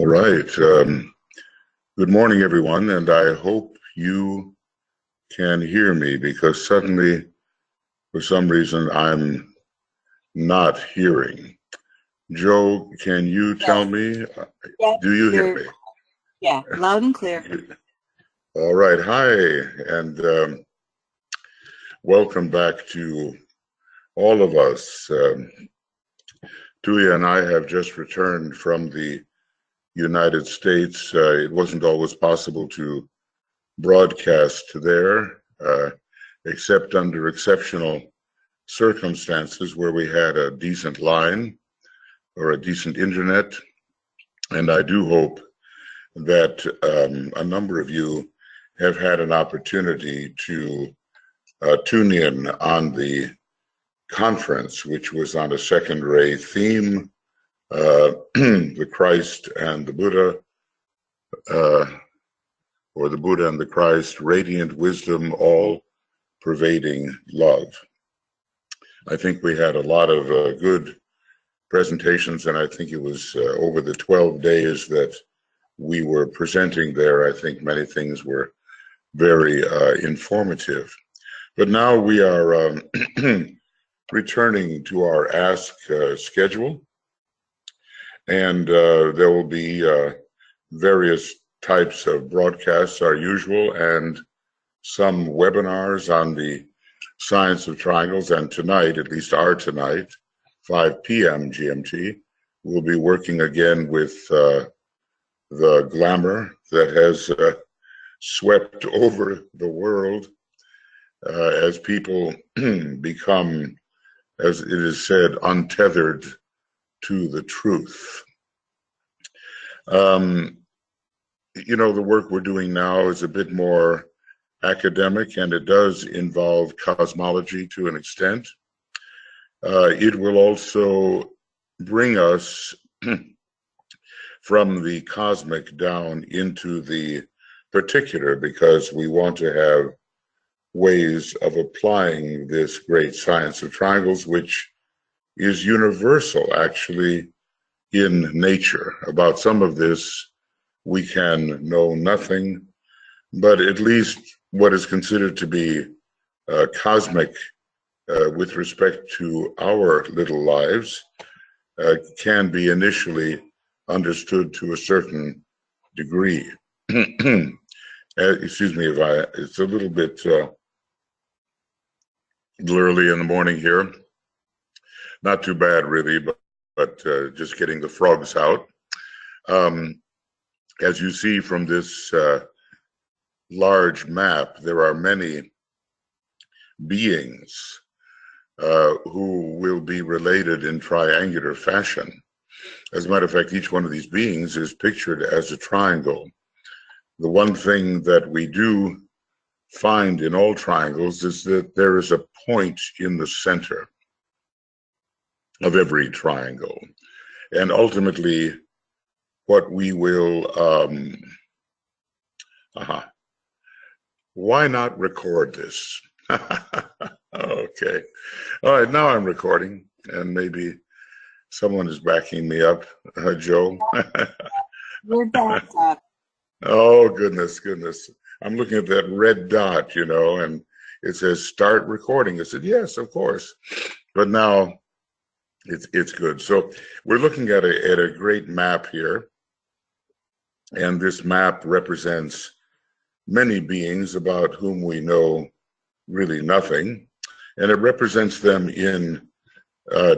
All right. Good morning, everyone, and I hope you can hear me because suddenly, for some reason, I'm not hearing. Joe, can you tell me? Yeah, do you hear me? Yeah, loud and clear. All right. Hi, and welcome back to all of us. Tuija and I have just returned from the United States. It wasn't always possible to broadcast there, except under exceptional circumstances where we had a decent line or a decent internet. And I do hope that a number of you have had an opportunity to tune in on the conference, which was on a second-ray theme, the Christ and the Buddha, or the Buddha and the Christ, radiant wisdom, all-pervading love. I think we had a lot of good presentations, and I think it was over the 12 days that we were presenting there, I think many things were very informative. But now we are returning to our Ask schedule, and there will be various types of broadcasts, our usual, and some webinars on the science of triangles. And tonight, at least our tonight, 5 p.m. GMT, we'll be working again with the glamour that has swept over the world as people become, as it is said, untethered to the truth. You know, the work we're doing now is a bit more academic, and it does involve cosmology to an extent. It will also bring us from the cosmic down into the particular, because we want to have ways of applying this great science of triangles, which is universal actually in nature. About some of this we can know nothing, but at least what is considered to be cosmic with respect to our little lives can be initially understood to a certain degree. Excuse me if it's a little bit early in the morning here. Not too bad really, but just getting the frogs out. As you see from this large map, there are many beings who will be related in triangular fashion. As a matter of fact, each one of these beings is pictured as a triangle. The one thing that we do find in all triangles is that there is a point in the center of every triangle. And ultimately, what we will, why not record this? Okay. All right, now I'm recording, and maybe someone is backing me up, Joe. We're backed up. Oh, goodness. I'm looking at that red dot, you know, and it says start recording. I said, yes, of course. But now it's good. So we're looking at a great map here. And this map represents many beings about whom we know really nothing. And it represents them in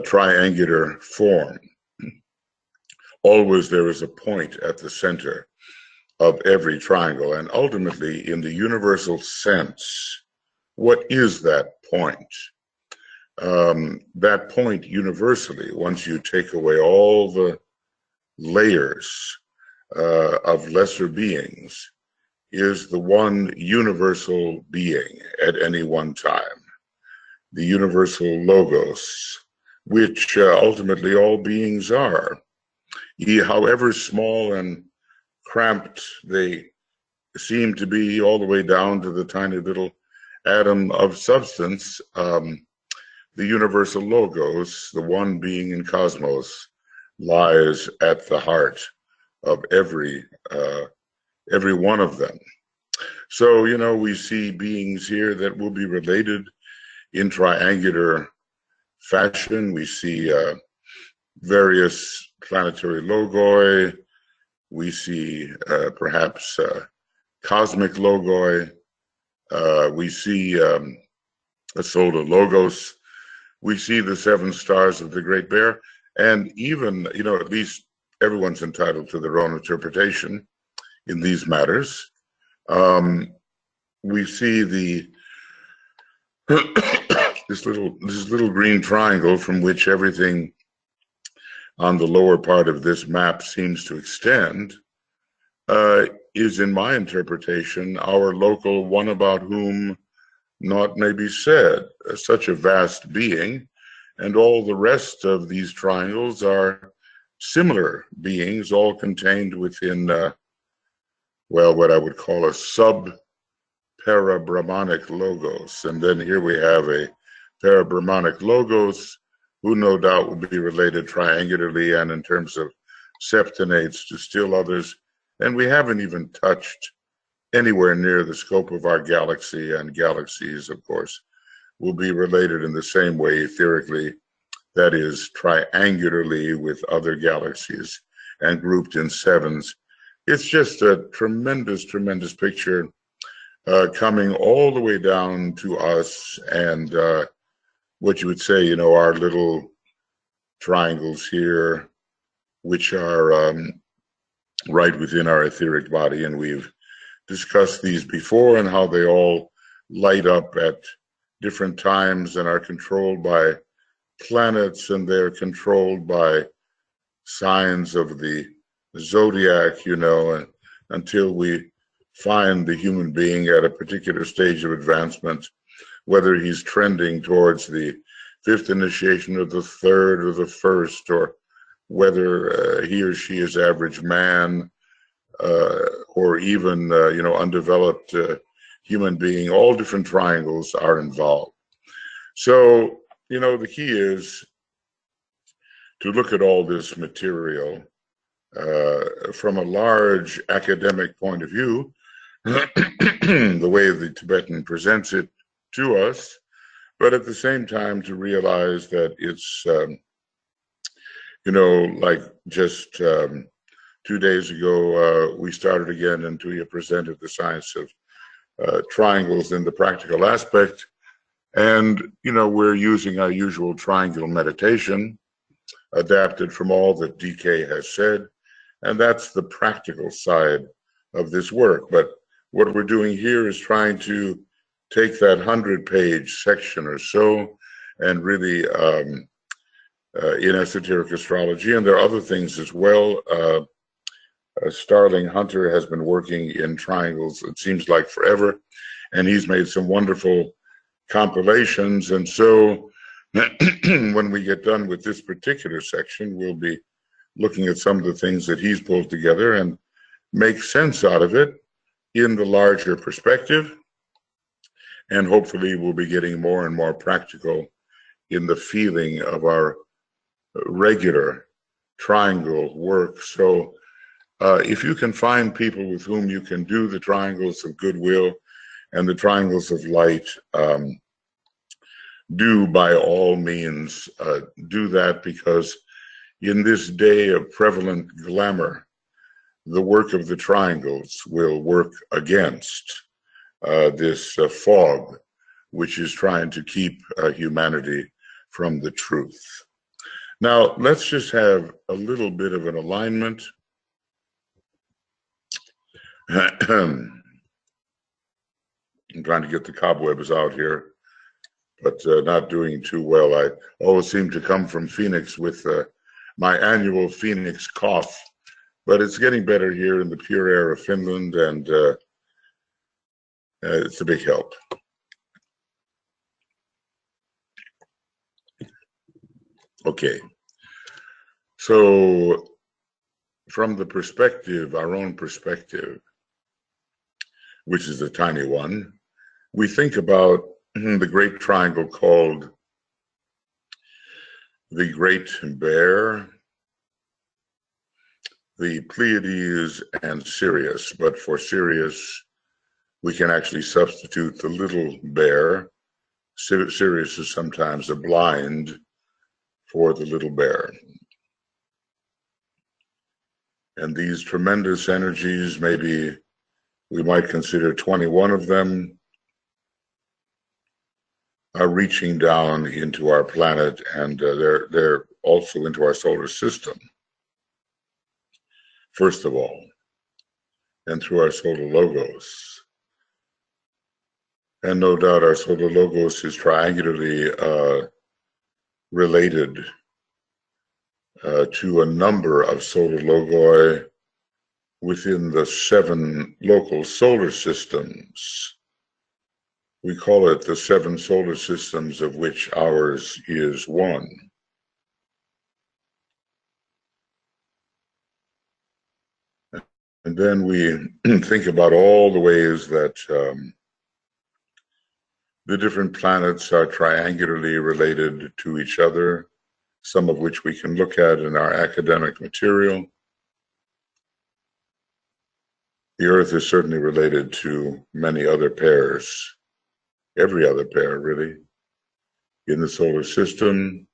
triangular form. Always there is a point at the center of every triangle. And ultimately, in the universal sense, what is that point? That point universally, once you take away all the layers of lesser beings, is the one universal being at any one time, the universal logos, which ultimately all beings are. However small and cramped they seem to be, all the way down to the tiny little atom of substance, the universal logos, the one being in cosmos, lies at the heart of every one of them. So, you know, we see beings here that will be related in triangular fashion. We see various planetary logoi. We see perhaps cosmic logoi. We see a solar logos. We see the 7 stars of the Great Bear. And even, you know, at least everyone's entitled to their own interpretation in these matters. We see the this little green triangle from which everything on the lower part of this map seems to extend, is, in my interpretation, our local one about whom naught may be said, such a vast being, and all the rest of these triangles are similar beings, all contained within, well, what I would call a sub-para-Brahmanic logos. And then here we have a para-Brahmanic logos, who no doubt will be related triangularly and in terms of septonates to still others. And we haven't even touched anywhere near the scope of our galaxy, and galaxies, of course, will be related in the same way etherically, that is, triangularly with other galaxies and grouped in 7s. It's just a tremendous, tremendous picture coming all the way down to us, and what you would say, you know, our little triangles here, which are right within our etheric body. And we've discussed these before and how they all light up at different times and are controlled by planets, and they're controlled by signs of the zodiac, you know, and until we find the human being at a particular stage of advancement, whether he's trending towards the 5th initiation or the 3rd or the 1st, or whether he or she is average man, or even, you know, undeveloped human being. All different triangles are involved. So, you know, the key is to look at all this material from a large academic point of view, the way the Tibetan presents it to us, but at the same time to realize that it's, you know, like just 2 days ago, we started again, and Tuija presented the science of triangles in the practical aspect. And, you know, we're using our usual triangle meditation, adapted from all that DK has said. And that's the practical side of this work. But what we're doing here is trying to take that 100-page section or so and really, in esoteric astrology, and there are other things as well. Starling Hunter has been working in triangles, it seems like forever, and he's made some wonderful compilations. And so when we get done with this particular section, we'll be looking at some of the things that he's pulled together and make sense out of it in the larger perspective. And hopefully we'll be getting more and more practical in the feeling of our regular triangle work. So if you can find people with whom you can do the triangles of goodwill and the triangles of light, do by all means do that, because in this day of prevalent glamour, the work of the triangles will work against this fog, which is trying to keep humanity from the truth. Now, let's just have a little bit of an alignment. I'm trying to get the cobwebs out here, but not doing too well. I always seem to come from Phoenix with my annual Phoenix cough, but it's getting better here in the pure air of Finland, and it's a big help. Okay, so from the perspective, our own perspective, which is a tiny one, we think about the great triangle called the Great Bear, the Pleiades and Sirius, but for Sirius, we can actually substitute the little bear. Sirius is sometimes a blind for the little bear. And these tremendous energies, maybe we might consider 21 of them, are reaching down into our planet, and they're also into our solar system, first of all, and through our solar logos. And no doubt our solar logos is triangularly related to a number of solar logoi within the 7 local solar systems. We call it the 7 solar systems, of which ours is one. And then we think about all the ways that the different planets are triangularly related to each other, some of which we can look at in our academic material. The Earth is certainly related to many other pairs. Every other pair, really, in the solar system.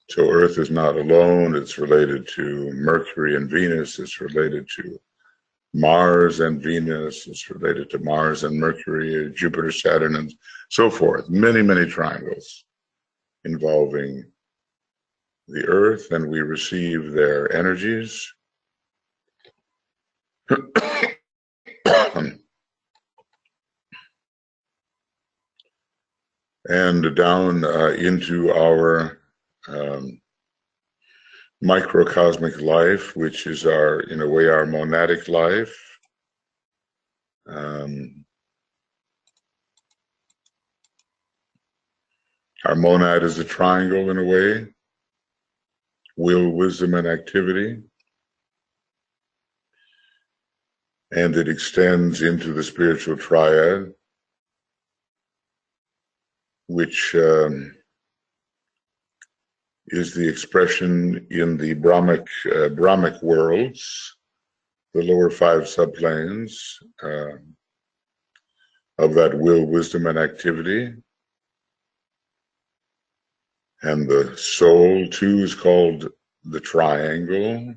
So Earth is not alone. It's related to Mercury and Venus. It's related to Mars and Venus. It's related to Mars and Mercury, Jupiter, Saturn, and so forth. Many, many triangles involving the Earth, and we receive their energies. And down into our microcosmic life, which is our, in a way, our monadic life. Our monad is a triangle in a way: will, wisdom, and activity. And it extends into the spiritual triad, which is the expression in the Brahmic worlds, the lower 5 subplanes of that will, wisdom, and activity. And the soul, too, is called the triangle.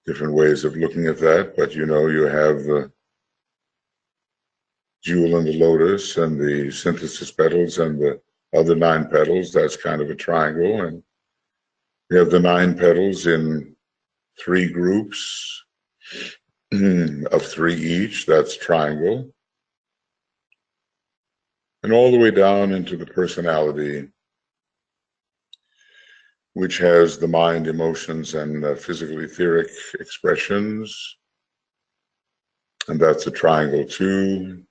Different ways of looking at that, but you know, you have the jewel and the lotus and the synthesis petals and the other 9 petals. That's kind of a triangle. And you have the 9 petals in 3 groups of 3 each. That's triangle. And all the way down into the personality, which has the mind, emotions, and physical etheric expressions. And that's a triangle too.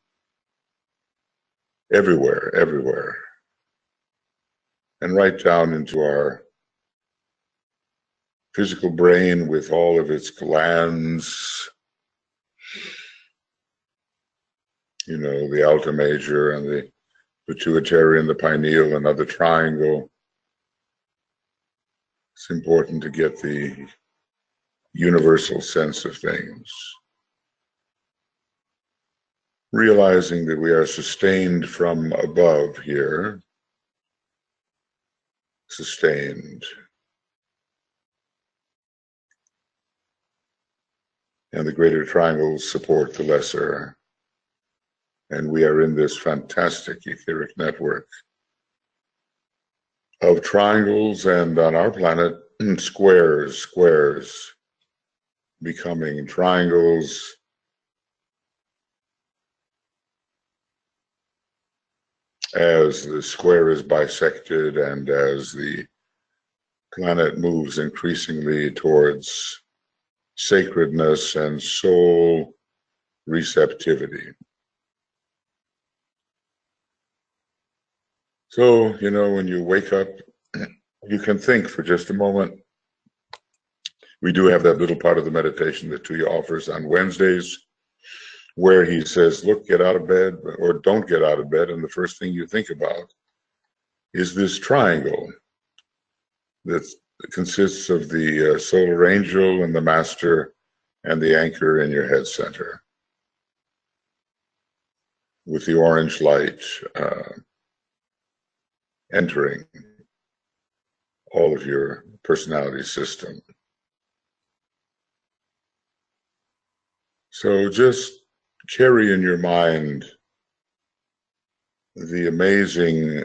Everywhere, everywhere. And right down into our physical brain with all of its glands, you know, the alta major and the pituitary and the pineal, another triangle. It's important to get the universal sense of things. Realizing that we are sustained from above here. Sustained. And the greater triangles support the lesser. And we are in this fantastic etheric network of triangles, and on our planet, squares becoming triangles. As the square is bisected and as the planet moves increasingly towards sacredness and soul receptivity. So, you know, when you wake up, you can think for just a moment. We do have that little part of the meditation that Tuija offers on Wednesdays, where he says, look, get out of bed or don't get out of bed, and the first thing you think about is this triangle that consists of the solar angel and the master and the anchor in your head center, with the orange light entering all of your personality system. So just carry in your mind the amazing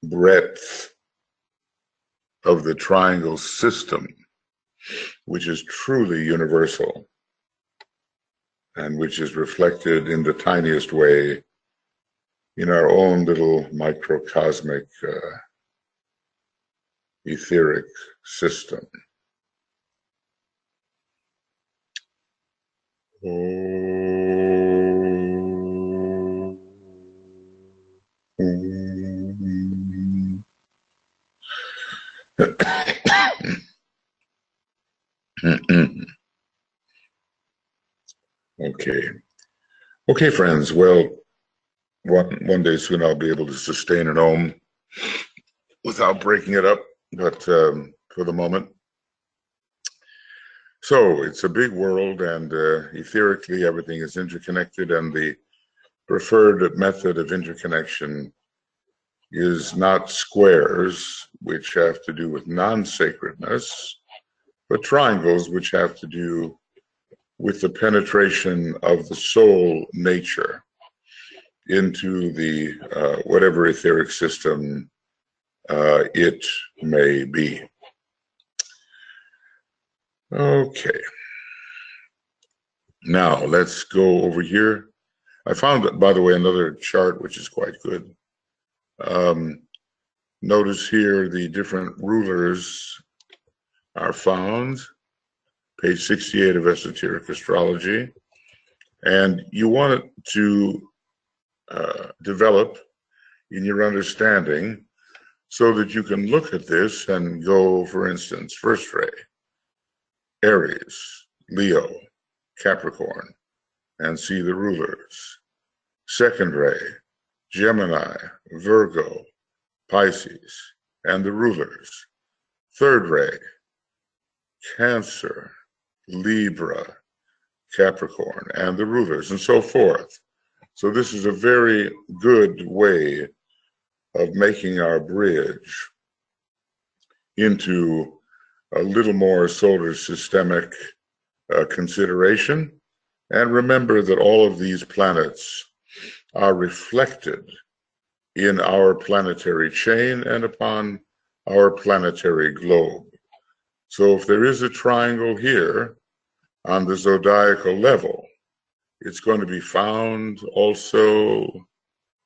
breadth of the triangle system, which is truly universal and which is reflected in the tiniest way in our own little microcosmic etheric system. Okay, friends. Well, one day soon I'll be able to sustain an ohm without breaking it up, but for the moment. So it's a big world, and etherically everything is interconnected, and the preferred method of interconnection is not squares, which have to do with non-sacredness, but triangles, which have to do with the penetration of the soul nature into the whatever etheric system it may be. Okay. Now let's go over here. I found, by the way, another chart which is quite good. Notice here the different rulers are found, page 68 of Esoteric Astrology, and you want to develop in your understanding so that you can look at this and go, for instance, first ray, Aries, Leo, Capricorn, and see the rulers. Second ray, Gemini, Virgo, Pisces, and the rulers. Third ray, Cancer, Libra, Capricorn, and the rulers, and so forth. So this is a very good way of making our bridge into a little more solar systemic consideration. And remember that all of these planets are reflected in our planetary chain and upon our planetary globe. So if there is a triangle here on the zodiacal level, it's going to be found also,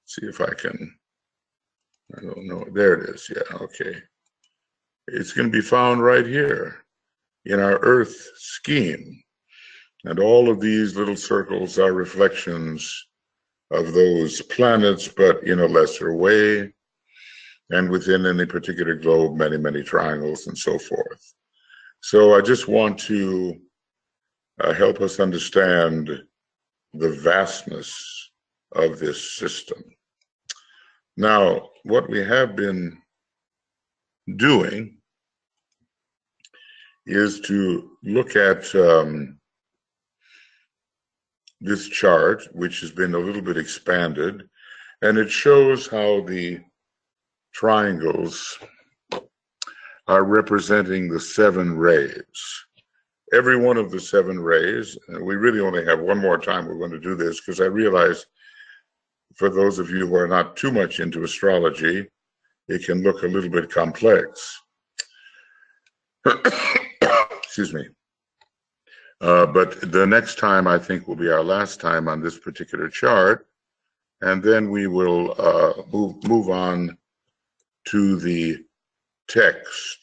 see if I can, I don't know, there it is, yeah, okay. It's going to be found right here in our Earth scheme. And all of these little circles are reflections of those planets, but in a lesser way, and within any particular globe, many, many triangles and so forth. So I just want to help us understand the vastness of this system. Now, what we have been doing is to look at this chart, which has been a little bit expanded, and it shows how the triangles are representing the 7 rays. Every one of the 7 rays, and we really only have one more time we're going to do this, because I realize for those of you who are not too much into astrology, it can look a little bit complex. Excuse me. But the next time, I think, will be our last time on this particular chart, and then we will move on to the text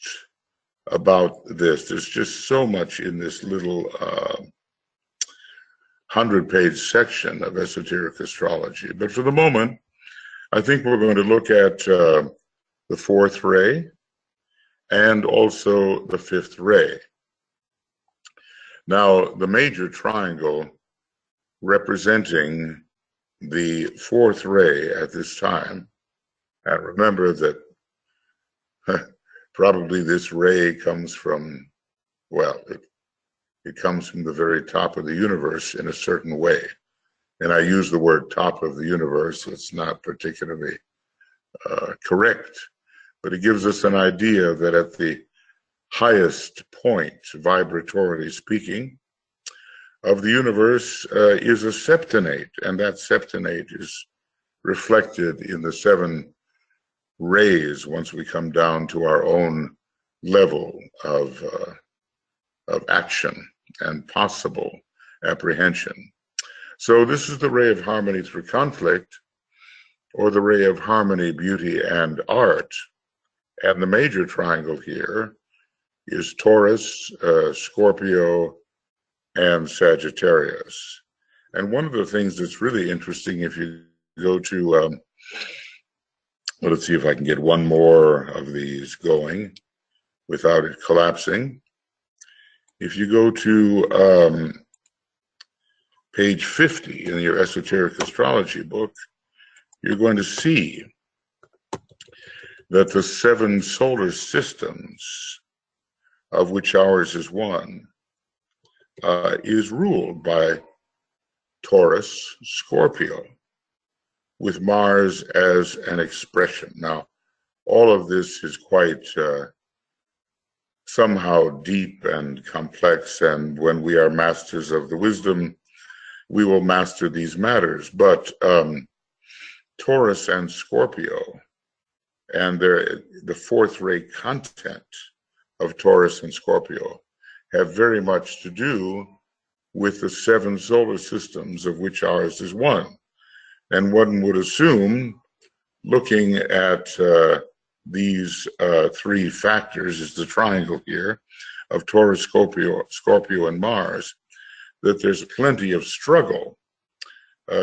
about this. There's just so much in this little 100-page section of Esoteric Astrology. But for the moment, I think we're going to look at the 4th ray and also the 5th ray. Now, the major triangle representing the fourth ray at this time. And remember that probably this ray comes from, well, it comes from the very top of the universe in a certain way. And I use the word top of the universe. It's not particularly correct, but it gives us an idea that at the highest point, vibratorily speaking, of the universe is a septonate, and that septonate is reflected in the 7 rays once we come down to our own level of action and possible apprehension. So this is the ray of harmony through conflict, or the ray of harmony, beauty, and art. And the major triangle here is Taurus, Scorpio, and Sagittarius. And one of the things that's really interesting, if you go to, well, let's see if I can get one more of these going without it collapsing. If you go to page 50 in your Esoteric Astrology book, you're going to see that the 7 solar systems, of which ours is one, is ruled by Taurus, Scorpio, with Mars as an expression. Now, all of this is quite somehow deep and complex, and when we are masters of the wisdom, we will master these matters. But Taurus and Scorpio, and the fourth ray content of Taurus and Scorpio, have very much to do with the 7 solar systems, of which ours is one. And one would assume, looking at these 3 factors, is the triangle here of Taurus, Scorpio, and Mars, that there's plenty of struggle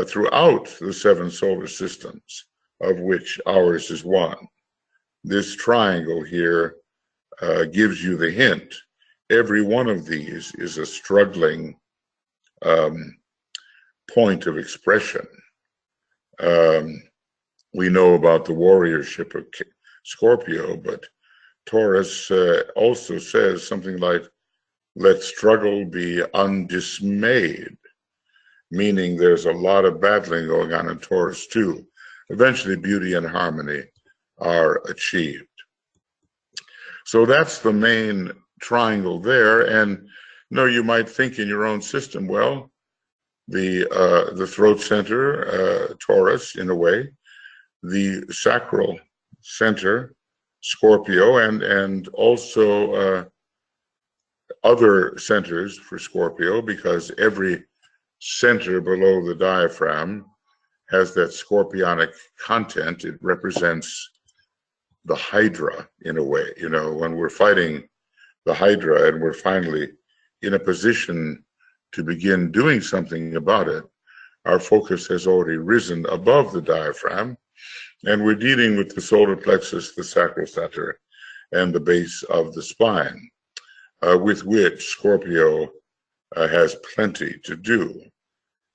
throughout the 7 solar systems, of which ours is one. This triangle here gives you the hint. Every one of these is a struggling point of expression. We know about the warriorship of Scorpio, but Taurus also says something like, let struggle be undismayed, meaning there's a lot of battling going on in Taurus too. Eventually beauty and harmony are achieved. So that's the main triangle there. And you might think in your own system, well, the throat center, Taurus in a way, the sacral center, Scorpio, and also other centers for Scorpio, because every center below the diaphragm has that scorpionic content. It represents the Hydra in a way. When we're fighting the Hydra and we're finally in a position to begin doing something about it, our focus has already risen above the diaphragm, and we're dealing with the solar plexus, the sacral center, and the base of the spine, with which Scorpio has plenty to do.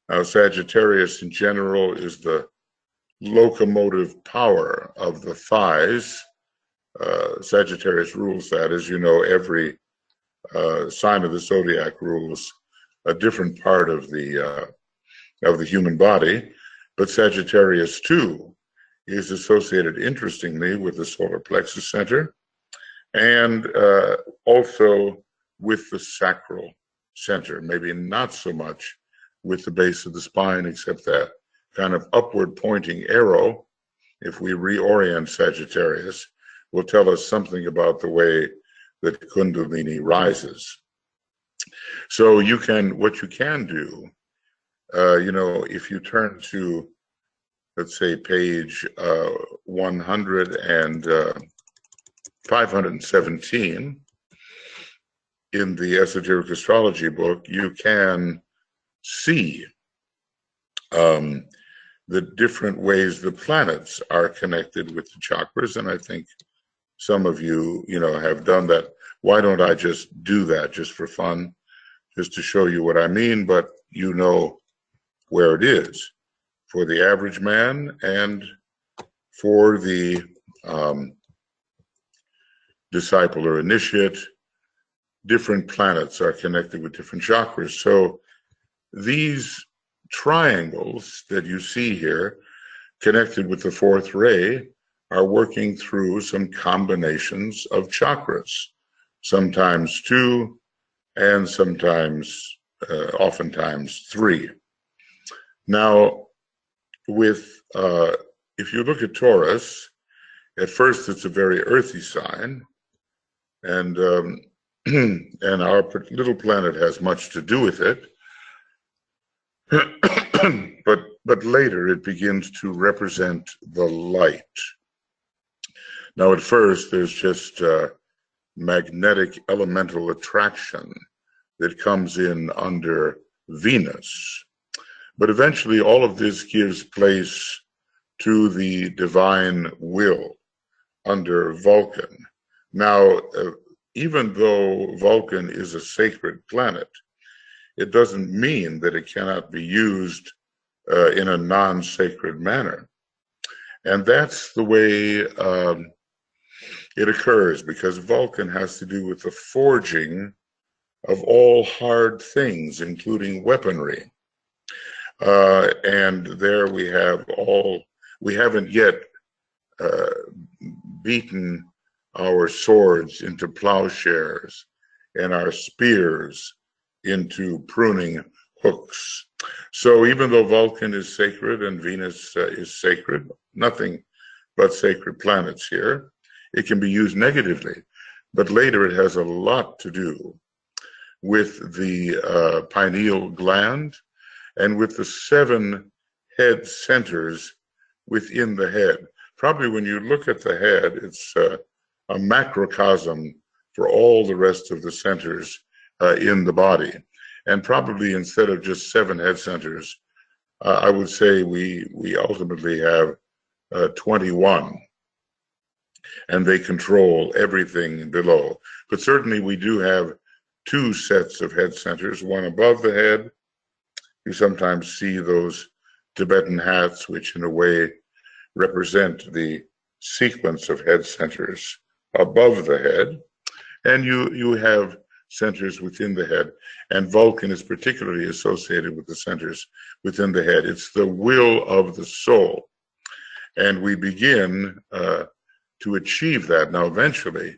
Now, Sagittarius in general is the locomotive power of the thighs. Sagittarius rules that. As you know, every sign of the zodiac rules a different part of the human body, but Sagittarius too is associated, interestingly, with the solar plexus center, and also with the sacral center. Maybe not so much with the base of the spine, except that kind of upward pointing arrow, if we reorient Sagittarius, will tell us something about the way that Kundalini rises. So what you can do, if you turn to, let's say, page 100 and 517 in the Esoteric Astrology book, you can see the different ways the planets are connected with the chakras. And I think some of you, have done that. Why don't I just do that just for fun, just to show you what I mean? But where it is for the average man and for the disciple or initiate. Different planets are connected with different chakras. So these triangles that you see here, connected with the fourth ray, are working through some combinations of chakras, sometimes two, and sometimes, oftentimes three. Now, if you look at Taurus, at first it's a very earthy sign, and and our little planet has much to do with it. but later it begins to represent the light. Now, at first there's just magnetic elemental attraction that comes in under Venus, but eventually all of this gives place to the divine will under Vulcan. Now, even though Vulcan is a sacred planet, it doesn't mean that it cannot be used in a non-sacred manner. And that's the way it occurs, because Vulcan has to do with the forging of all hard things, including weaponry. And there we haven't yet beaten our swords into plowshares and our spears into pruning hooks. So even though Vulcan is sacred and Venus is sacred, nothing but sacred planets here, it can be used negatively. But later it has a lot to do with the pineal gland and with the 7 head centers within the head. Probably when you look at the head, it's a macrocosm for all the rest of the centers in the body. And probably instead of just 7 head centers, I would say we ultimately have 21, and they control everything below. But certainly we do have 2 sets of head centers, one above the head. You sometimes see those Tibetan hats, which in a way represent the sequence of head centers above the head, and you have centers within the head, and Vulcan is particularly associated with the centers within the head. It's the will of the soul, and we begin to achieve that. Now, eventually,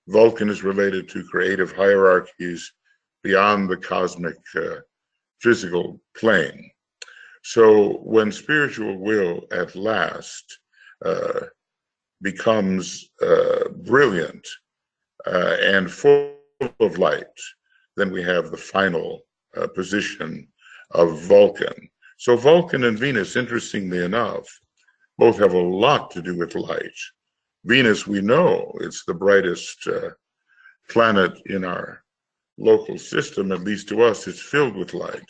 Vulcan is related to creative hierarchies beyond the cosmic physical plane. So when spiritual will at last becomes brilliant and full of light, then we have the final position of Vulcan. So Vulcan and Venus, interestingly enough, both have a lot to do with light. Venus, we know, it's the brightest planet in our local system, at least to us, it's filled with light.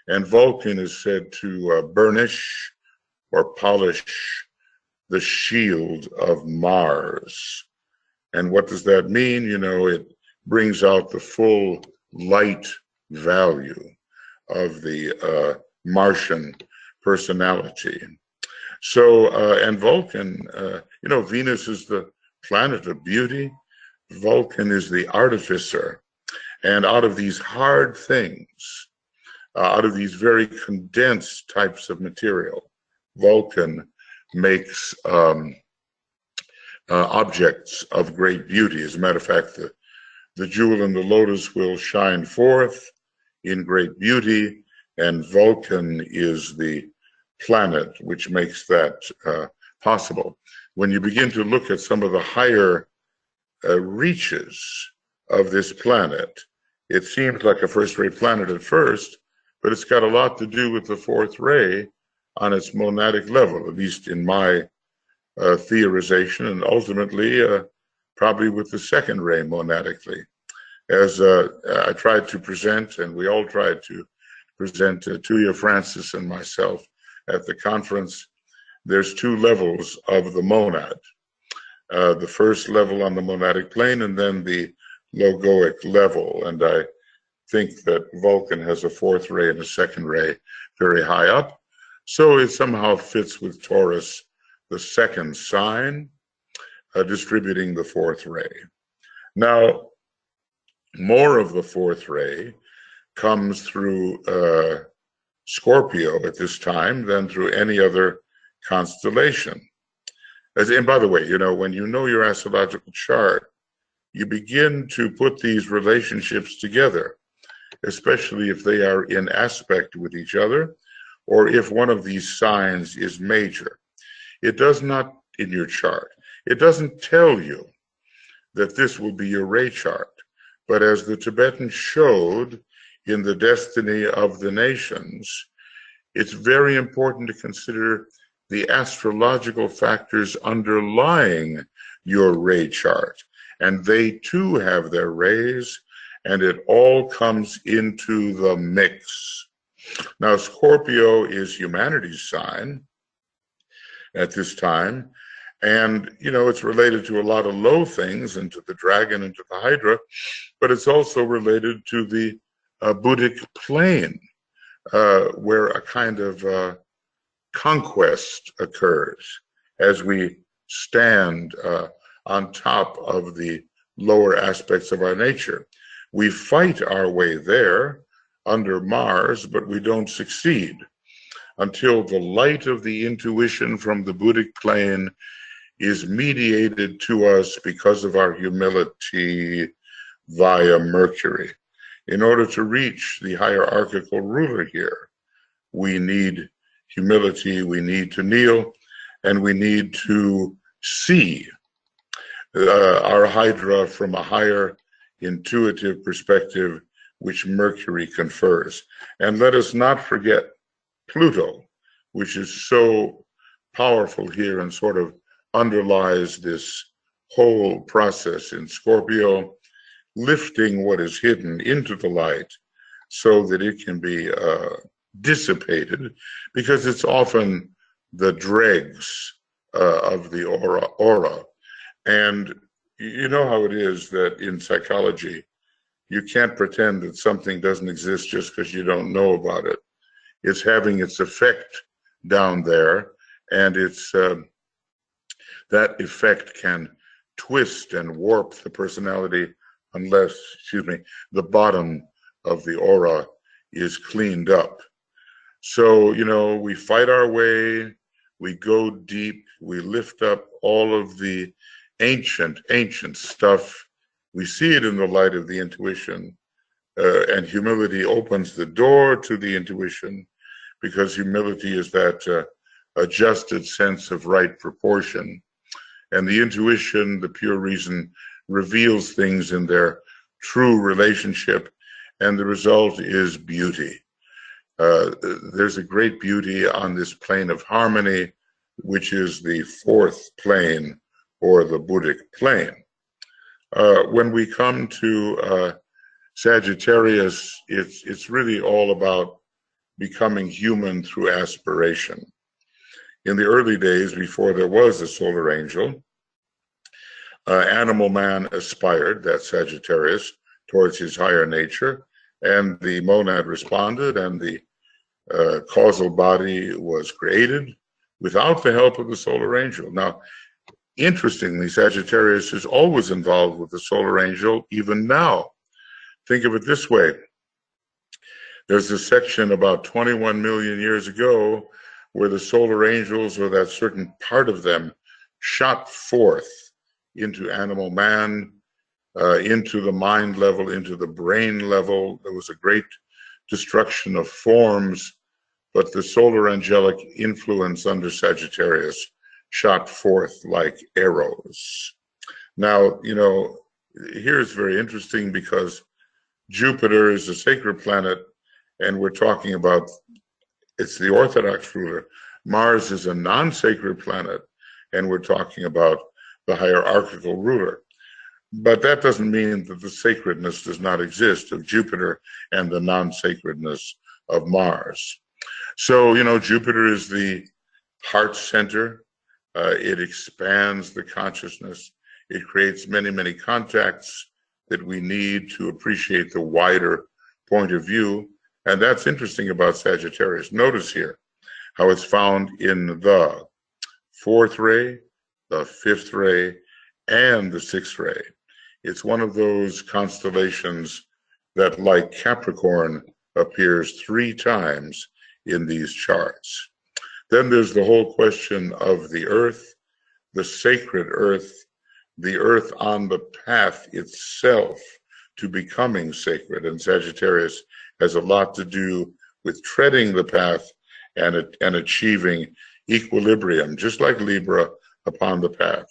And Vulcan is said to burnish or polish the shield of Mars. And what does that mean? You know, it brings out the full light value of the Martian personality. So, and Vulcan, you know, Venus is the planet of beauty. Vulcan is the artificer. And out of these hard things, out of these very condensed types of material, Vulcan makes objects of great beauty. As a matter of fact, the jewel in the lotus will shine forth in great beauty, and Vulcan is the planet which makes that possible. When you begin to look at some of the higher reaches of this planet, it seems like a first-rate planet at first, but it's got a lot to do with the fourth ray on its monadic level, at least in my theorization, and ultimately probably with the second ray monadically. As I tried to present, and we all tried to present, Tuija, Francis, and myself at the conference, there's 2 levels of the monad. The first level on the monadic plane, and then the logoic level. And I think that Vulcan has a fourth ray and a second ray very high up. So it somehow fits with Taurus, the second sign, distributing the fourth ray. Now, more of the fourth ray comes through Scorpio at this time than through any other constellation. And by the way, when you know your astrological chart, you begin to put these relationships together, especially if they are in aspect with each other, or if one of these signs is major. It does not, in your chart, it doesn't tell you that this will be your ray chart, but as the Tibetans showed in the Destiny of the Nations, it's very important to consider the astrological factors underlying your ray chart. And they too have their rays, and it all comes into the mix. Now, Scorpio is humanity's sign at this time, and it's related to a lot of low things, and to the dragon and to the hydra, but it's also related to the Buddhic plane, where a kind of conquest occurs as we stand on top of the lower aspects of our nature. We fight our way there under Mars, but we don't succeed until the light of the intuition from the Buddhic plane is mediated to us because of our humility via Mercury. In order to reach the hierarchical ruler here, we need humility, we need to kneel, and we need to see our hydra from a higher intuitive perspective, which Mercury confers. And let us not forget Pluto, which is so powerful here and sort of underlies this whole process in Scorpio, lifting what is hidden into the light so that it can be dissipated, because it's often the dregs of the aura. And you know how it is that in psychology, you can't pretend that something doesn't exist just because you don't know about it. It's having its effect down there, and it's that effect can twist and warp the personality unless, the bottom of the aura is cleaned up. So, we fight our way, we go deep, we lift up all of the ancient stuff. We see it in the light of the intuition, and humility opens the door to the intuition, because humility is that adjusted sense of right proportion. And the intuition, the pure reason, reveals things in their true relationship, and the result is beauty. There's a great beauty on this plane of harmony, which is the fourth plane, or the Buddhic plane. When we come to Sagittarius, it's really all about becoming human through aspiration. In the early days, before there was a solar angel, animal man aspired, that's Sagittarius, towards his higher nature, and the monad responded, and the causal body was created without the help of the solar angel. Now, interestingly, Sagittarius is always involved with the solar angel, even now. Think of it this way. There's a section about 21 million years ago where the solar angels, or that certain part of them, shot forth into animal man, into the mind level, into the brain level. There was a great destruction of forms, but the solar angelic influence under Sagittarius shot forth like arrows. Now, here's very interesting, because Jupiter is a sacred planet, and we're talking about, it's the Orthodox ruler. Mars is a non-sacred planet, and we're talking about the hierarchical ruler. But that doesn't mean that the sacredness does not exist of Jupiter and the non-sacredness of Mars. So, Jupiter is the heart center. It expands the consciousness. It creates many, many contacts that we need to appreciate the wider point of view. And that's interesting about Sagittarius. Notice here how it's found in the fourth ray, the fifth ray, and the sixth ray. It's one of those constellations that, like Capricorn, appears 3 times in these charts. Then there's the whole question of the earth, the sacred earth, the earth on the path itself to becoming sacred. And Sagittarius has a lot to do with treading the path and achieving equilibrium, just like Libra upon the path.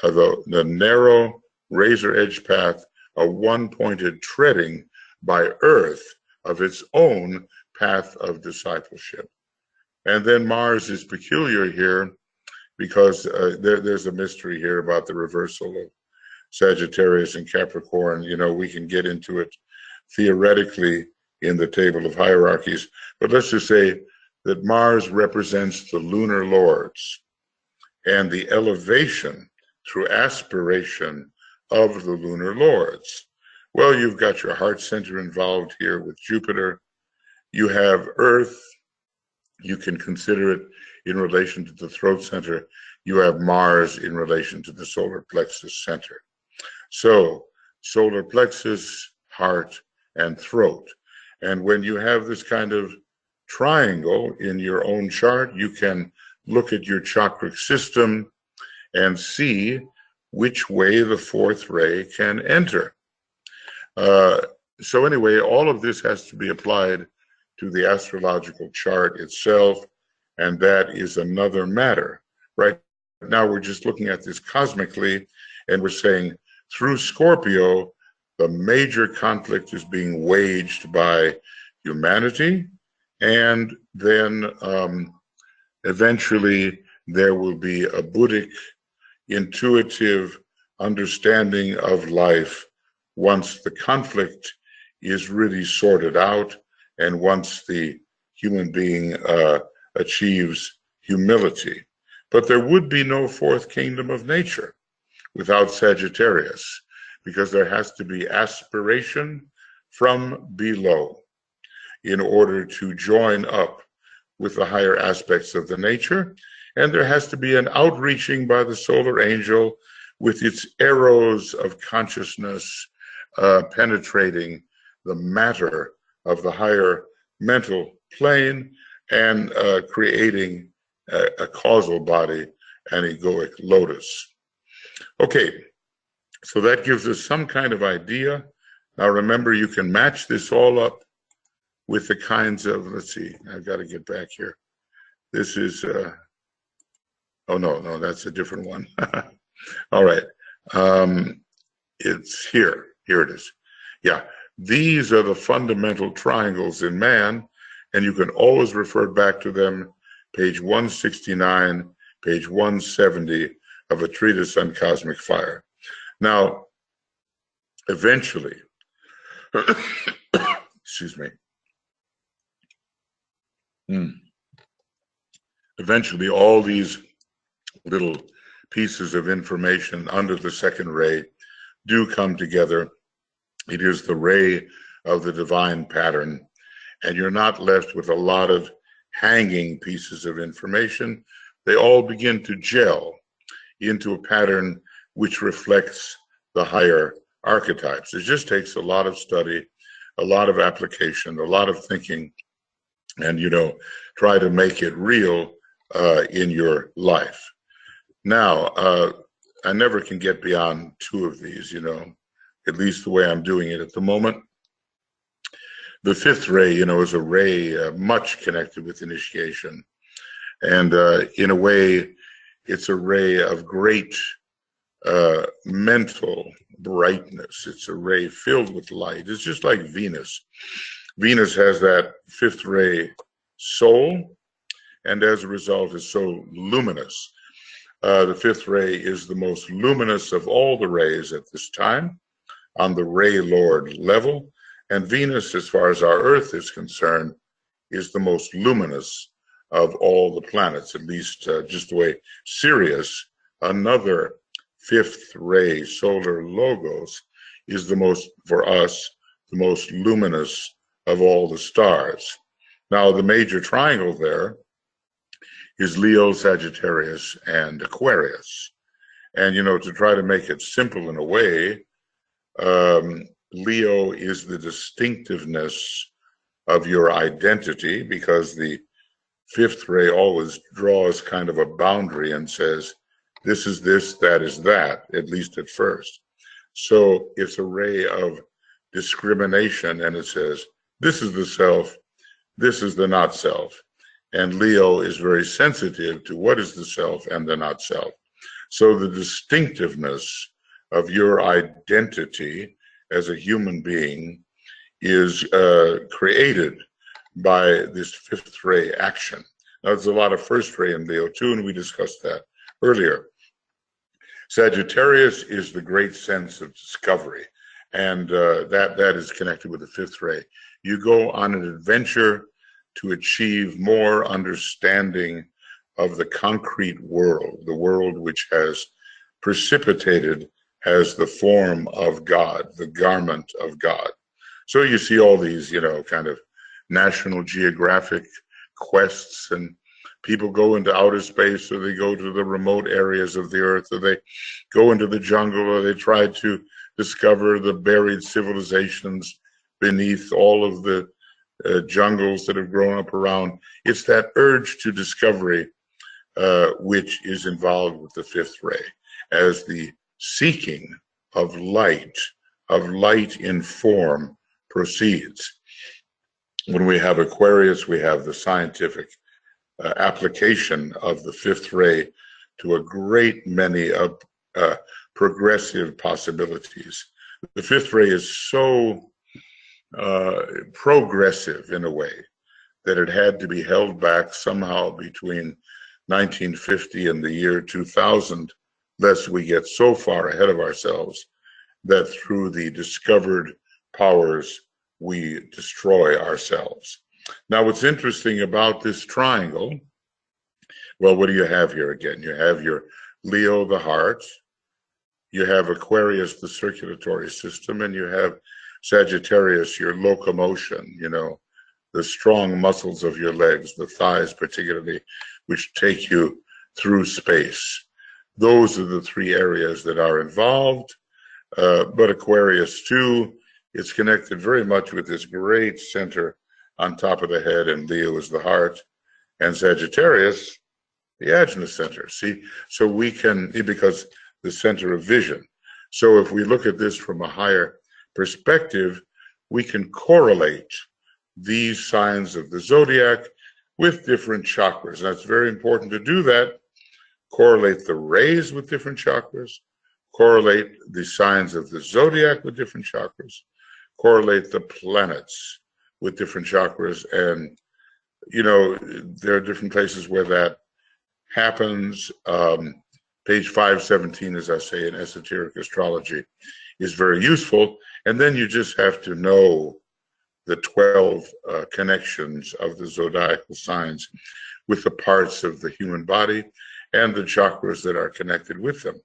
The narrow razor edge path, a one-pointed treading by earth of its own path of discipleship. And then Mars is peculiar here because there's a mystery here about the reversal of Sagittarius and Capricorn. You know, we can get into it theoretically in the table of hierarchies, but let's just say that Mars represents the lunar lords and the elevation through aspiration of the lunar lords. Well, you've got your heart center involved here with Jupiter. You have Earth. You can consider it in relation to the throat center. You have Mars in relation to the solar plexus center. So solar plexus, heart, and throat. And when you have this kind of triangle in your own chart, you can look at your chakric system and see which way the fourth ray can enter. So anyway, all of this has to be applied to the astrological chart itself, and that is another matter. Right now we're just looking at this cosmically, and we're saying through Scorpio, the major conflict is being waged by humanity, and then eventually there will be a Buddhic, intuitive understanding of life once the conflict is really sorted out and once the human being achieves humility. But there would be no fourth kingdom of nature without Sagittarius, because there has to be aspiration from below in order to join up with the higher aspects of the nature. And there has to be an outreaching by the solar angel with its arrows of consciousness penetrating the matter of the higher mental plane and creating a causal body, an egoic lotus. Okay, so that gives us some kind of idea. Now remember, you can match this all up with the kinds of, let's see, I've got to get back here. This is, oh no, that's a different one. All right, it's here it is. Yeah, these are the fundamental triangles in man, and you can always refer back to them, page 169, page 170 of A Treatise on Cosmic Fire. Now, eventually, excuse me, eventually all these little pieces of information under the second ray do come together. It is the ray of the divine pattern, and you're not left with a lot of hanging pieces of information. They all begin to gel into a pattern which reflects the higher archetypes. It just takes a lot of study, a lot of application, a lot of thinking, and, you know, try to make it real in your life. Now, I never can get beyond 2 of these, you know, at least the way I'm doing it at the moment. The fifth ray, you know, is a ray much connected with initiation. And in a way, it's a ray of great mental brightness. It's a ray filled with light. It's just like Venus. Venus has that fifth ray soul, and as a result is so luminous. The fifth ray is the most luminous of all the rays at this time on the ray lord level. And Venus, as far as our Earth is concerned, is the most luminous of all the planets, at least just the way Sirius, another fifth ray solar logos, is the most, for us, the most luminous of all the stars. Now, the major triangle there is Leo, Sagittarius, and Aquarius. And, to try to make it simple in a way, Leo is the distinctiveness of your identity, because the fifth ray always draws kind of a boundary and says, this is this, that is that, at least at first. So it's a ray of discrimination, and it says, this is the self, this is the not self. And Leo is very sensitive to what is the self and the not self. So the distinctiveness of your identity as a human being is created by this fifth ray action. Now, there's a lot of first ray in Leo too, and we discussed that earlier. Sagittarius is the great sense of discovery, and that is connected with the fifth ray. You go on an adventure to achieve more understanding of the concrete world, the world which has precipitated as the form of God, the garment of God. So you see all these, kind of National Geographic quests, and people go into outer space, or they go to the remote areas of the earth, or they go into the jungle, or they try to discover the buried civilizations beneath all of the jungles that have grown up around. It's that urge to discovery which is involved with the fifth ray, as the seeking of light in form proceeds. When we have Aquarius, we have the scientific application of the fifth ray to a great many of progressive possibilities. The fifth ray is so progressive in a way that it had to be held back somehow between 1950 and the year 2000, lest we get so far ahead of ourselves that through the discovered powers we destroy ourselves. Now, what's interesting about this triangle, well, what do you have here again? You have your Leo, the heart, you have Aquarius, the circulatory system, and you have Sagittarius, your locomotion, the strong muscles of your legs, the thighs particularly, which take you through space. Those are the three areas that are involved. But Aquarius too, it's connected very much with this great center on top of the head, and Leo is the heart, and Sagittarius, the ajna center. See, so we can, because the center of vision. So if we look at this from a higher perspective, we can correlate these signs of the zodiac with different chakras. That's very important to do that. Correlate the rays with different chakras, correlate the signs of the zodiac with different chakras, correlate the planets with different chakras. And, there are different places where that happens. Page 517, as I say, in Esoteric Astrology, is very useful. And then you just have to know the 12 connections of the zodiacal signs with the parts of the human body and the chakras that are connected with them.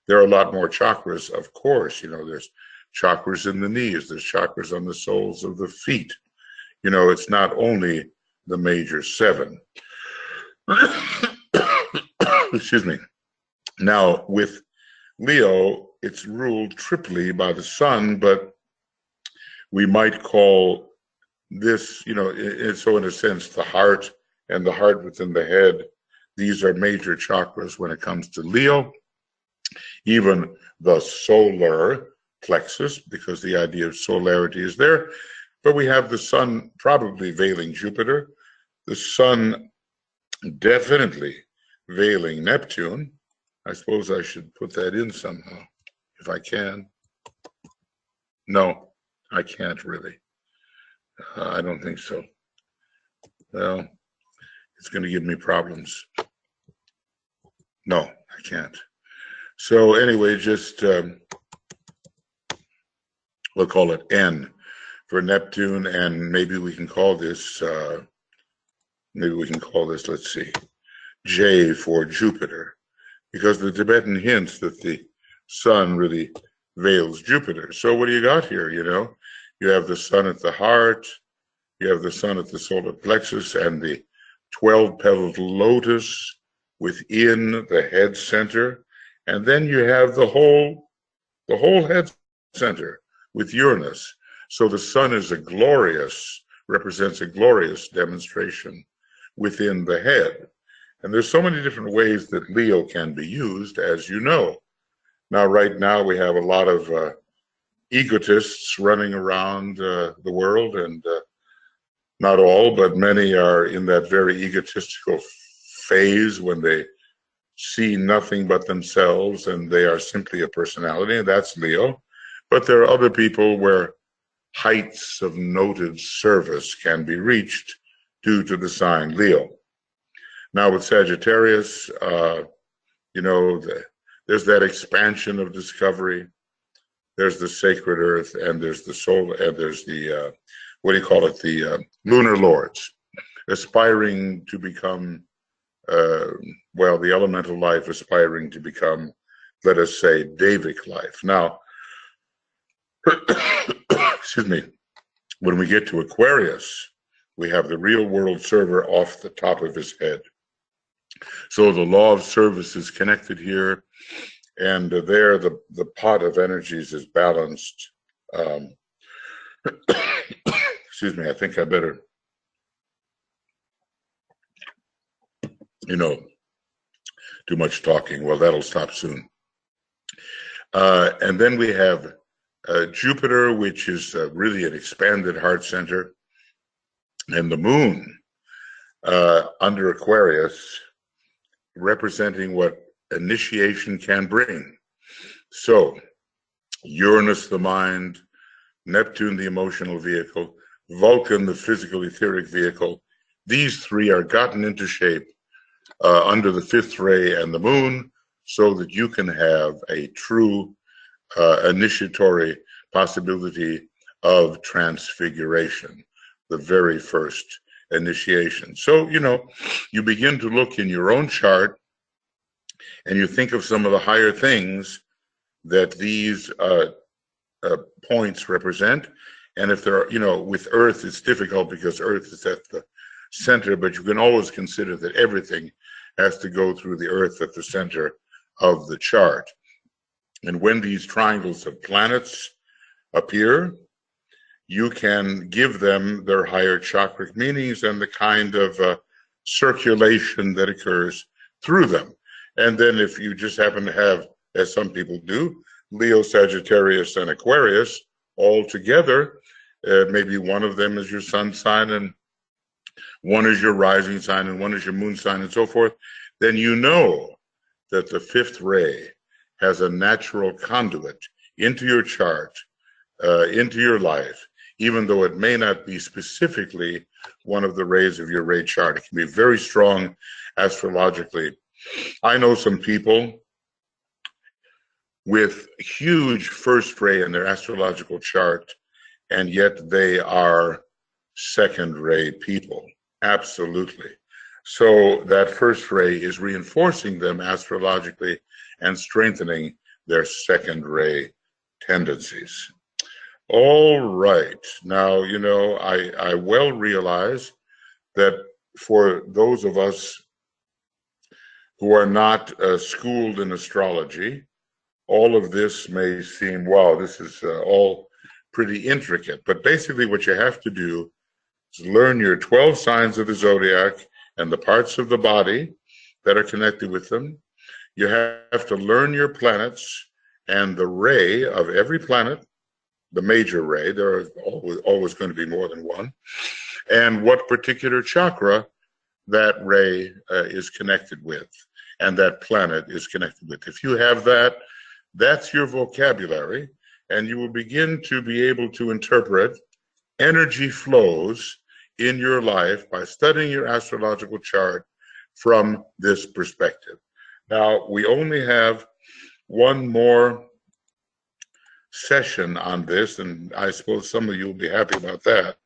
There are a lot more chakras, of course. There's chakras in the knees, there's chakras on the soles of the feet. It's not only the major 7. Excuse me. Now, with Leo, it's ruled triply by the sun, but we might call this, so in a sense, the heart and the heart within the head, these are major chakras when it comes to Leo. Even the solar plexus, because the idea of solarity is there. But we have the sun probably veiling Jupiter, the sun definitely veiling Neptune. I suppose I should put that in somehow, if I can. No, I can't really. I don't think so. Well, it's going to give me problems. No, I can't. So anyway, just we'll call it N for Neptune, and maybe we can call this, let's see, J for Jupiter, because the Tibetan hints that the sun really veils Jupiter. So what do you got here? You have the sun at the heart, You have the sun at the solar plexus and the 12-petaled lotus within the head center. And then you have the whole head center with Uranus. So the sun is represents a glorious demonstration within the head. And there's so many different ways that Leo can be used, as you know. Now, right now, we have a lot of egotists running around the world, and not all, but many are in that very egotistical phase when they see nothing but themselves and they are simply a personality, and that's Leo. But there are other people where heights of noted service can be reached due to the sign Leo. Now with Sagittarius, you know, there's that expansion of discovery. There's the sacred earth, and there's the soul, and there's the, what do you call it, the lunar lords, aspiring to become, well, the elemental life aspiring to become, let us say, Davic life. Now, excuse me, when we get to Aquarius, we have the real world server off the top of his head. So the law of service is connected here, and there the pot of energies is balanced. Excuse me, I think I better, you know, too much talking. Well, that'll stop soon. And then we have Jupiter, which is really an expanded heart center, and the moon under Aquarius, representing what initiation can bring. So Uranus, the mind, Neptune, the emotional vehicle, Vulcan, the physical etheric vehicle, these three are gotten into shape under the fifth ray and the moon, so that you can have a true initiatory possibility of transfiguration, the very first initiation. So, you know, you begin to look in your own chart and you think of some of the higher things that these points represent. And if there are, you know, with Earth, it's difficult because Earth is at the center, but you can always consider that everything has to go through the Earth at the center of the chart. And when these triangles of planets appear, you can give them their higher chakric meanings and the kind of circulation that occurs through them. And then if you just happen to have, as some people do, Leo, Sagittarius, and Aquarius all together, maybe one of them is your sun sign and one is your rising sign and one is your moon sign and so forth, then you know that the fifth ray has a natural conduit into your chart, into your life, even though it may not be specifically one of the rays of your ray chart. It can be very strong astrologically. I know some people with huge first ray in their astrological chart, and yet they are second ray people. Absolutely. So that first ray is reinforcing them astrologically and strengthening their second ray tendencies. All right. Now, you know, I well realize that for those of us who are not schooled in astrology, all of this may seem, wow, this is all pretty intricate. But basically what you have to do is learn your 12 signs of the zodiac and the parts of the body that are connected with them. You have to learn your planets and the ray of every planet, the major ray, there are always going to be more than one, and what particular chakra that ray is connected with and that planet is connected with. If you have that, that's your vocabulary, and you will begin to be able to interpret energy flows in your life by studying your astrological chart from this perspective. Now, we only have one more session on this, and I suppose some of you will be happy about that.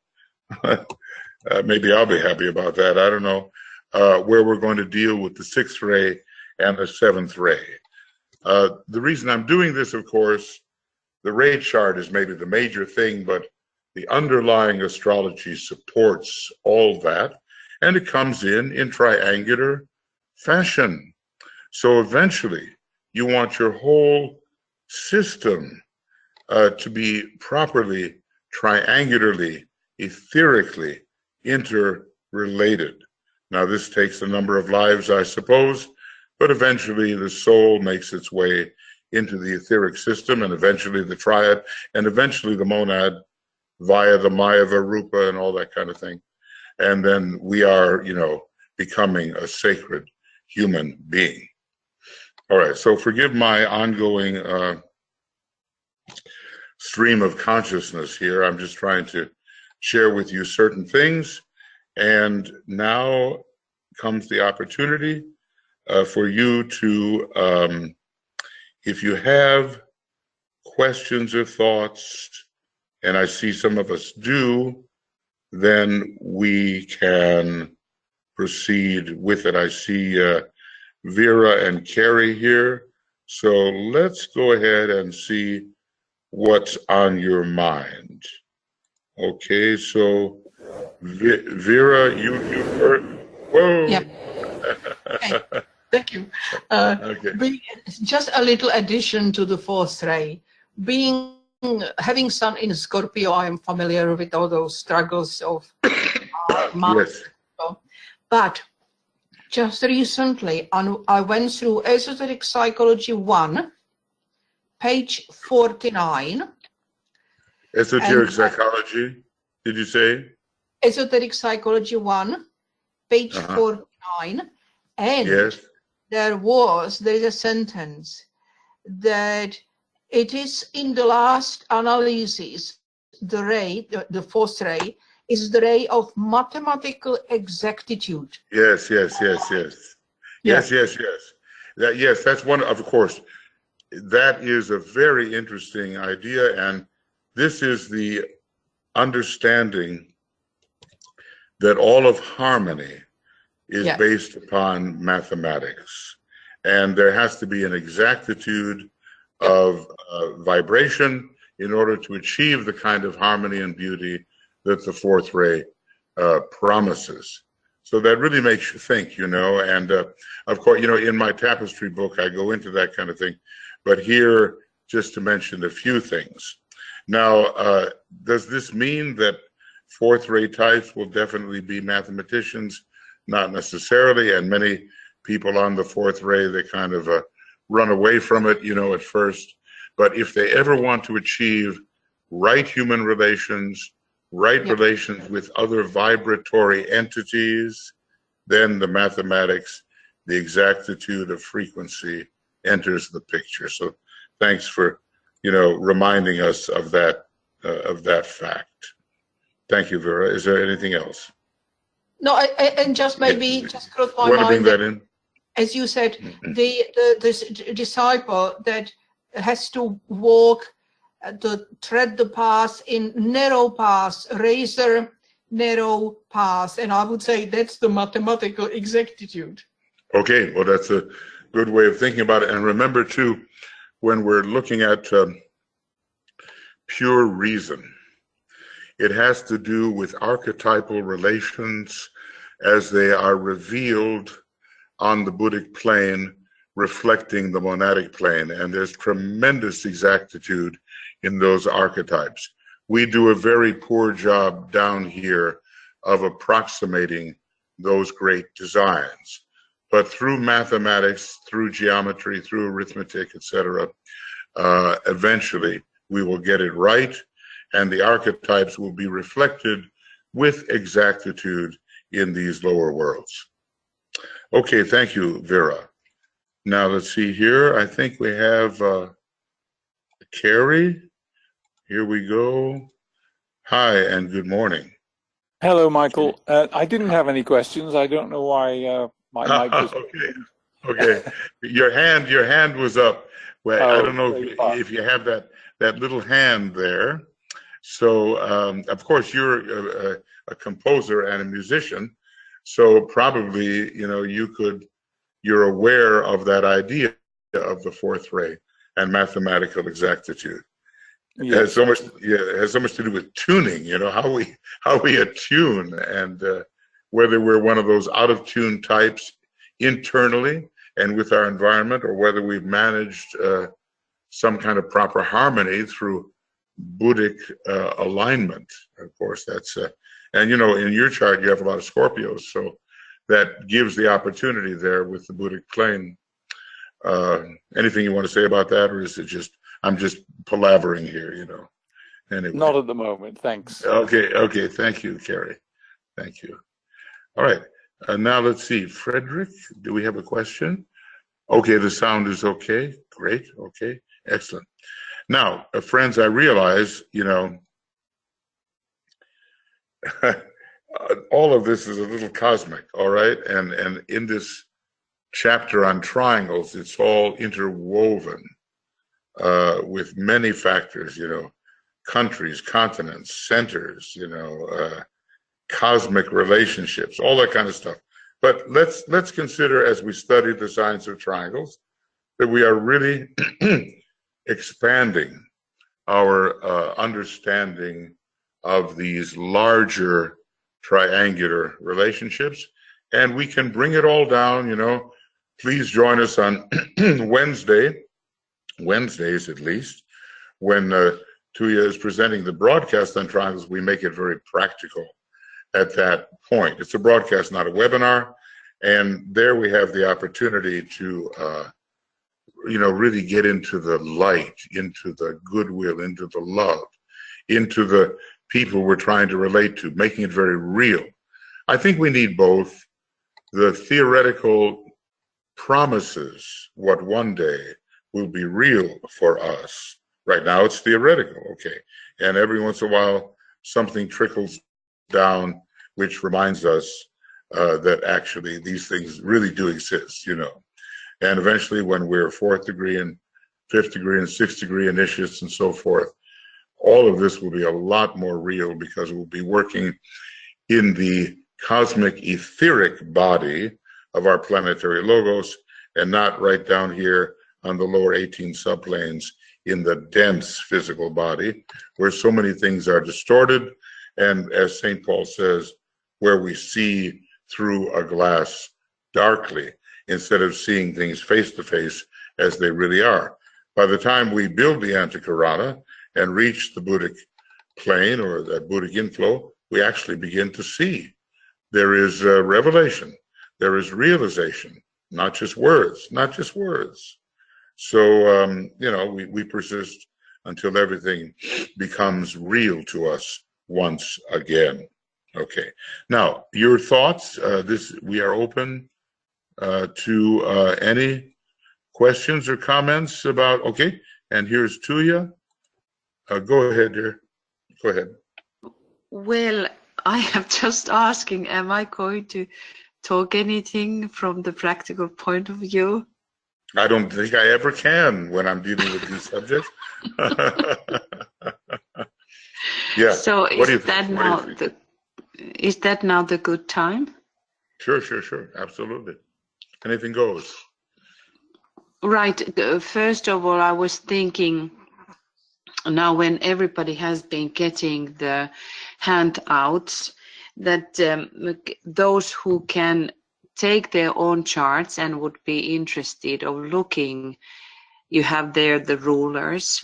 Maybe I'll be happy about that. I don't know, where we're going to deal with the sixth ray and the seventh ray. The reason I'm doing this, of course, the ray chart is maybe the major thing, but the underlying astrology supports all that, and it comes in triangular fashion. So eventually, you want your whole system to be properly, triangularly, etherically interrelated. Now, this takes a number of lives, I suppose, but eventually the soul makes its way into the etheric system, and eventually the triad, and eventually the monad via the Mayava Rupa and all that kind of thing. And then we are, becoming a sacred human being. All right, so forgive my ongoing stream of consciousness here. I'm just trying to share with you certain things. And now comes the opportunity for you to, if you have questions or thoughts, and I see some of us do, then we can proceed with it. I see Vera and Carrie here. So let's go ahead and see what's on your mind. Okay, so Vera, you heard. Whoa. Yep. Okay. Thank you. Okay. Just a little addition to the fourth ray. Having Sun in Scorpio, I am familiar with all those struggles of Yes. But just recently, I went through Esoteric Psychology 1, page 49. Esoteric Psychology, did you say? Esoteric Psychology 1, page 49. And yes. there is a sentence that it is in the last analysis, the ray, the fourth ray, is the ray of mathematical exactitude. Yes. Yeah. Yes, that's one, of course. That is a very interesting idea, and this is the understanding that all of harmony is based upon mathematics, and there has to be an exactitude of vibration in order to achieve the kind of harmony and beauty that the fourth ray promises. So that really makes you think, and of course, in my tapestry book, I go into that kind of thing, but here, just to mention a few things. Now, does this mean that fourth ray types will definitely be mathematicians? Not necessarily, and many people on the fourth ray, they kind of run away from it, at first. But if they ever want to achieve right human relations, right relations with other vibratory entities, then the mathematics, the exactitude of frequency enters the picture. So thanks for, reminding us of that fact. Thank you, Vera. Is there anything else? No, and just maybe just crossed my mind. Want to bring that in? As you said, the disciple that has to walk, to tread the path in narrow paths, razor narrow paths, and I would say that's the mathematical exactitude. Okay, well, that's a good way of thinking about it. And remember too, when we're looking at pure reason, it has to do with archetypal relations as they are revealed on the Buddhic plane, reflecting the monadic plane, and there's tremendous exactitude in those archetypes. We do a very poor job down here of approximating those great designs. But through mathematics, through geometry, through arithmetic, etc., eventually we will get it right, and the archetypes will be reflected with exactitude in these lower worlds. Okay, thank you, Vera. Now let's see here. I think we have Carrie. Here we go. Hi, and good morning. Hello, Michael. I didn't have any questions. I don't know why my mic was... Okay. Your hand was up. Well, I don't know if you have that little hand there. So, of course, you're a composer and a musician. So probably, you're aware of that idea of the fourth ray and mathematical exactitude. It has so much, yeah, it has so much to do with tuning. You know, how we attune, and whether we're one of those out of tune types internally and with our environment, or whether we've managed some kind of proper harmony through Buddhic alignment. Of course, that's and you know, in your chart you have a lot of Scorpios, so that gives the opportunity there with the Buddhic plane. Anything you want to say about that, or is it just I'm just palavering here, you know? Anyway. Not at the moment, thanks. Okay, thank you, Carrie. Thank you. All right, now let's see, Frederick, do we have a question? Okay, the sound is okay, great, okay, excellent. Now, friends, I realize, you know, all of this is a little cosmic, all right? And in this chapter on triangles, it's all interwoven with many factors, you know, countries, continents, centers, you know, cosmic relationships, all that kind of stuff. But let's consider, as we study the science of triangles, that we are really expanding our understanding of these larger triangular relationships, and we can bring it all down, you know. Please join us on Wednesdays at least, when Tuija is presenting the broadcast on triangles. We make it very practical at that point. It's a broadcast, not a webinar, and there we have the opportunity to you know, really get into the light, into the goodwill, into the love, into the people we're trying to relate to, making it very real. I think we need both the theoretical promises, what one day will be real for us. Right now it's theoretical, okay, and every once in a while something trickles down which reminds us that actually these things really do exist, you know. And eventually, when we're 4th degree and 5th degree and 6th degree initiates and so forth, all of this will be a lot more real, because we'll be working in the cosmic etheric body of our planetary logos, and not right down here on the lower 18 subplanes in the dense physical body, where so many things are distorted, and as St. Paul says, where we see through a glass darkly, instead of seeing things face to face as they really are. By the time we build the Antikarana and reach the Buddhic plane, or the Buddhic inflow, we actually begin to see. There is revelation, there is realization, not just words, not just words. So, you know, we persist until everything becomes real to us once again. Okay, now your thoughts, we are open to any questions or comments about, okay, and here's Tuija. Go ahead, dear. Go ahead. Well, I am just asking, am I going to talk anything from the practical point of view? I don't think I ever can when I'm dealing with these subjects. Yeah. So is that now the good time? Sure, absolutely. Anything goes. Right. First of all, I was thinking, now when everybody has been getting the handouts, that those who can take their own charts and would be interested of looking, you have there the rulers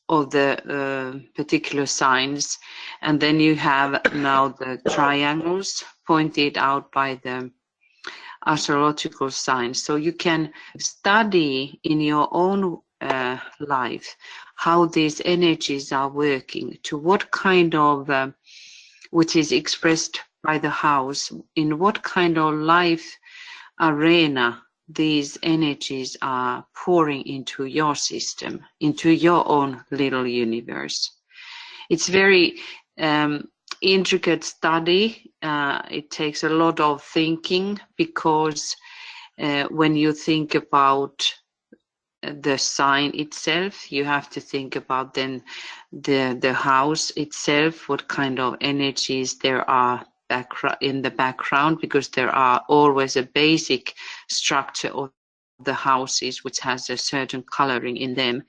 of the particular signs, and then you have now the triangles pointed out by the astrological signs. So you can study in your own life how these energies are working, to what kind of, which is expressed by the house, in what kind of life arena these energies are pouring into your system, into your own little universe. It's very intricate study. It takes a lot of thinking, because when you think about the sign itself, you have to think about then the house itself, what kind of energies there are in the background, because there are always a basic structure of the houses which has a certain coloring in them,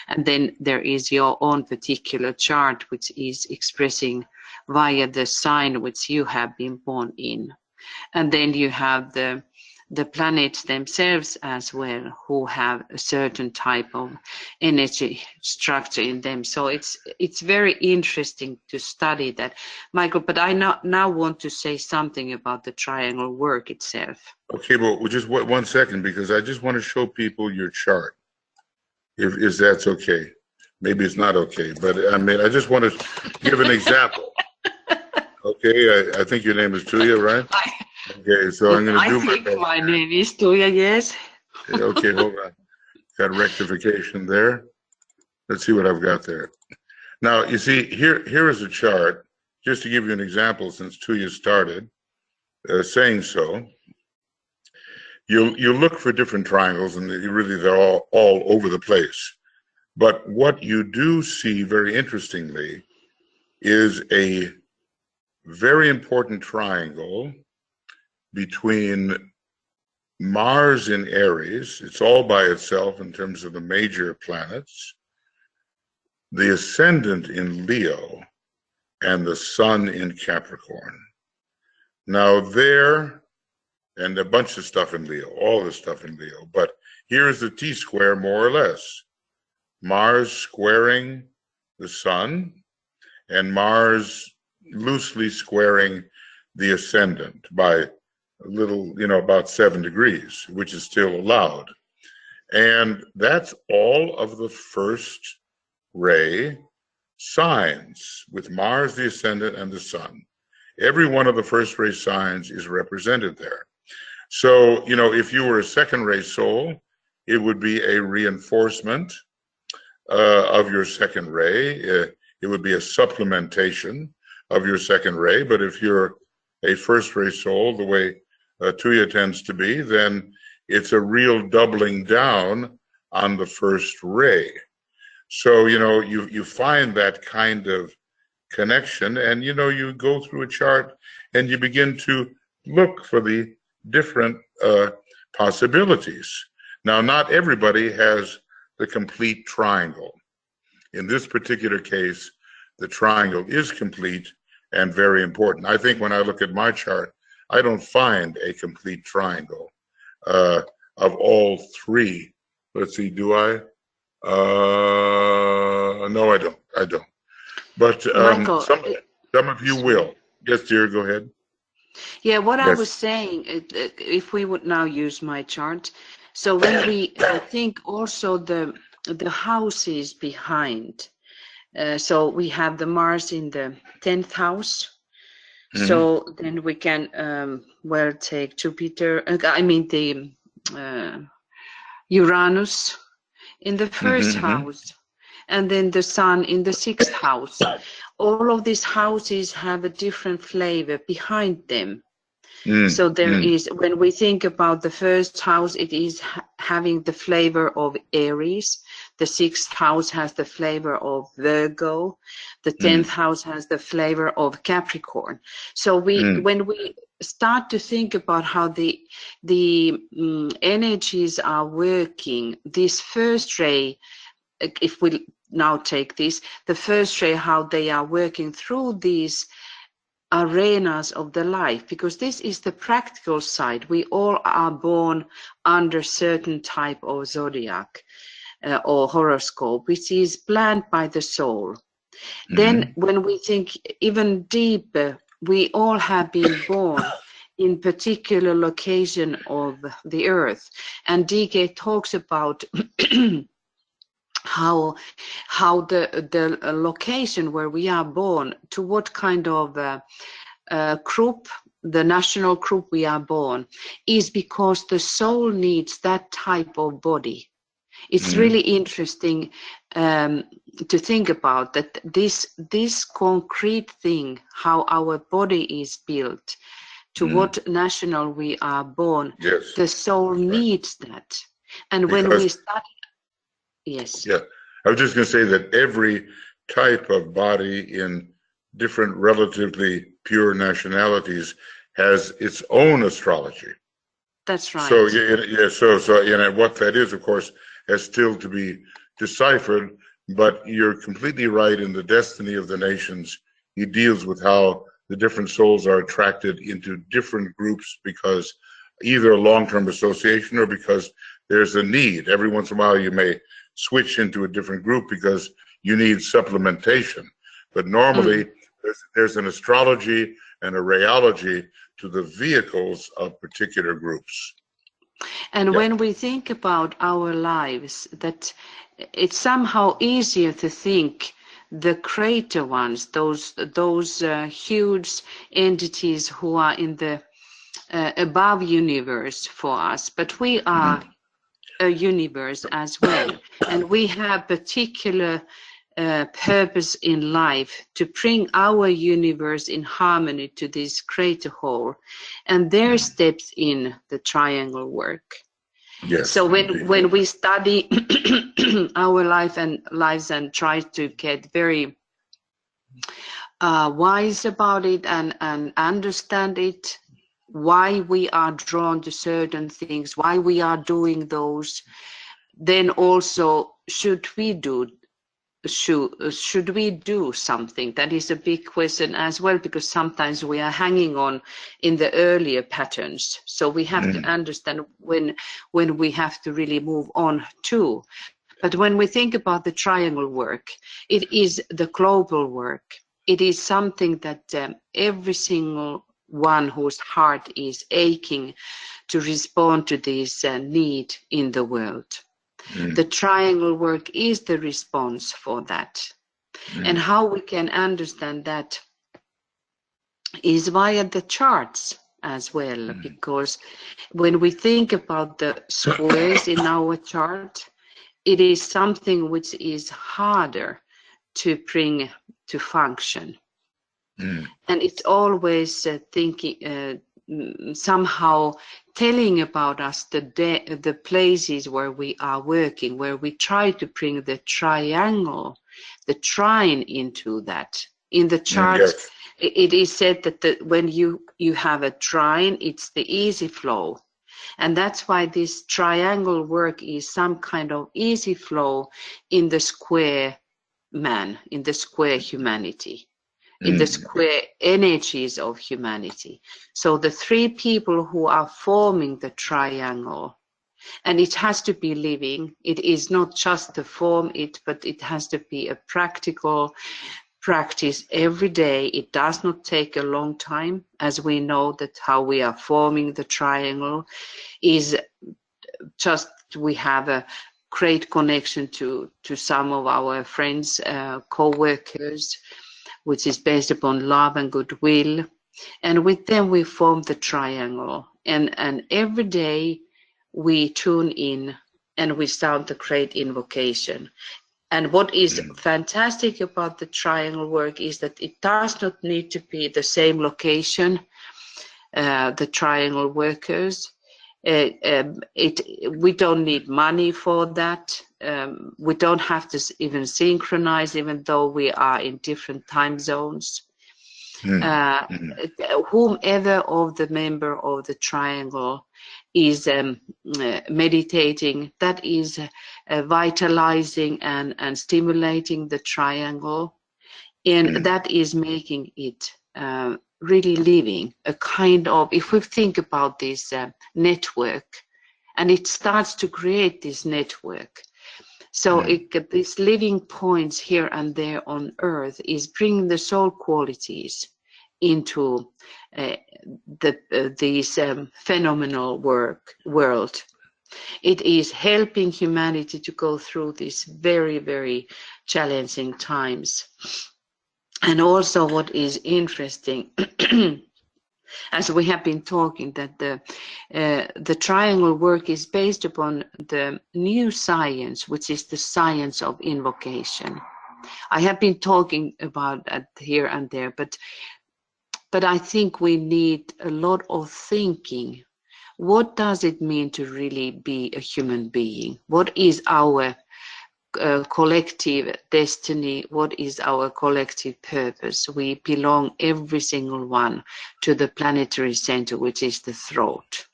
and then there is your own particular chart which is expressing via the sign which you have been born in. And then you have the planets themselves as well, who have a certain type of energy structure in them. So it's very interesting to study that, Michael. But I now want to say something about the triangle work itself. Okay, well, just 1 second, because I just want to show people your chart, if that's okay. Maybe it's not okay, but I mean, I just want to give an example. Okay, I think your name is Tuija, right? Okay, so I'm going to do my best. My name is Tuija, yes. Okay, hold on. Got rectification there. Let's see what I've got there. Now, you see, here is a chart, just to give you an example, since Tuija started saying so. You look for different triangles, and they're all over the place. But what you do see, very interestingly, is a very important triangle between Mars in Aries. It's all by itself in terms of the major planets, the ascendant in Leo, and the sun in Capricorn. Now there, and a bunch of stuff in Leo, all the stuff in Leo, but here's the T-square more or less. Mars squaring the sun, and Mars loosely squaring the ascendant by a little, about 7 degrees, which is still allowed. And that's all of the first ray signs, with Mars, the ascendant, and the sun. Every one of the first ray signs is represented there. So, if you were a second ray soul, it would be a reinforcement of your second ray. It would be a supplementation of your second ray. But if you're a first ray soul, the way Tuija tends to be, then it's a real doubling down on the first ray. So, you find that kind of connection, and, you go through a chart and you begin to look for the different possibilities. Now, not everybody has the complete triangle. In this particular case, the triangle is complete and very important. I think when I look at my chart, I don't find a complete triangle of all three. Let's see, do I? No, I don't. But Michael, some of you will. Yes, dear, go ahead. Yeah, what Yes. I was saying, if we would now use my chart, so when we think also the houses behind, so we have the Mars in the 10th house. Mm-hmm. So then we can well take Jupiter, the Uranus in the first house, and then the Sun in the 6th house. All of these houses have a different flavor behind them. So there is, when we think about the first house, it is having the flavor of Aries. The 6th house has the flavor of Virgo. The 10th house has the flavor of Capricorn. So when we start to think about how the energies are working, this first ray, if we now take this, the first ray, how they are working through these arenas of the life, because this is the practical side. We all are born under certain type of zodiac or horoscope, which is planned by the soul. Then when we think even deeper, we all have been born in particular location of the earth, and DK talks about how the location where we are born, to what kind of group, the national group we are born, is because the soul needs that type of body. It's really interesting to think about that this concrete thing, how our body is built, to what national we are born, yes, the soul needs that. And because when we study, yes. Yeah, I was just going to say that every type of body in different relatively pure nationalities has its own astrology. That's right. So what that is, of course, has still to be deciphered. But you're completely right in the destiny of the nations. He deals with how the different souls are attracted into different groups because either a long-term association or because there's a need. Every once in a while, you may switch into a different group because you need supplementation. But normally, there's an astrology and a rheology to the vehicles of particular groups. And when we think about our lives, that it's somehow easier to think the greater ones, those huge entities who are in the above universe for us, but we are a universe as well, and we have particular purpose in life to bring our universe in harmony to this greater whole, and there steps in the triangle work. Yes. So when we study our lives and try to get very wise about it and understand it, why we are drawn to certain things, why we are doing those, then also should we do something? That is a big question as well, because sometimes we are hanging on in the earlier patterns. So we have to understand when we have to really move on too. But when we think about the triangle work, it is the global work. It is something that every single one whose heart is aching to respond to this need in the world. The triangle work is the response for that. And how we can understand that is via the charts as well, because when we think about the squares in our chart, it is something which is harder to bring to function. And it's always thinking, somehow telling about us the places where we are working, where we try to bring the triangle, the trine into that. In the charts, it is said that when you have a trine, it's the easy flow. And that's why this triangle work is some kind of easy flow in the square man, in the square humanity, in the square energies of humanity. So the three people who are forming the triangle, and it has to be living. It is not just to form it, but it has to be a practical practice every day. It does not take a long time, as we know that how we are forming the triangle is just, we have a great connection to some of our friends, co-workers, which is based upon love and goodwill. And with them we form the triangle. And every day we tune in and we sound the great invocation. And what is fantastic about the triangle work is that it does not need to be the same location, the triangle workers. We don't need money for that. We don't have to even synchronize, even though we are in different time zones. Whomever of the member of the triangle is meditating, that is vitalizing and stimulating the triangle, and that is making it really living, a kind of, if we think about this network, and it starts to create this network. So these living points here and there on earth is bringing the soul qualities into these phenomenal world. It is helping humanity to go through these very, very challenging times. And also what is interesting, as we have been talking, that the triangle work is based upon the new science, which is the science of invocation. I have been talking about that here and there, but I think we need a lot of thinking. What does it mean to really be a human being? What is our collective destiny? What is our collective purpose? We belong, every single one, to the planetary center, which is the throat.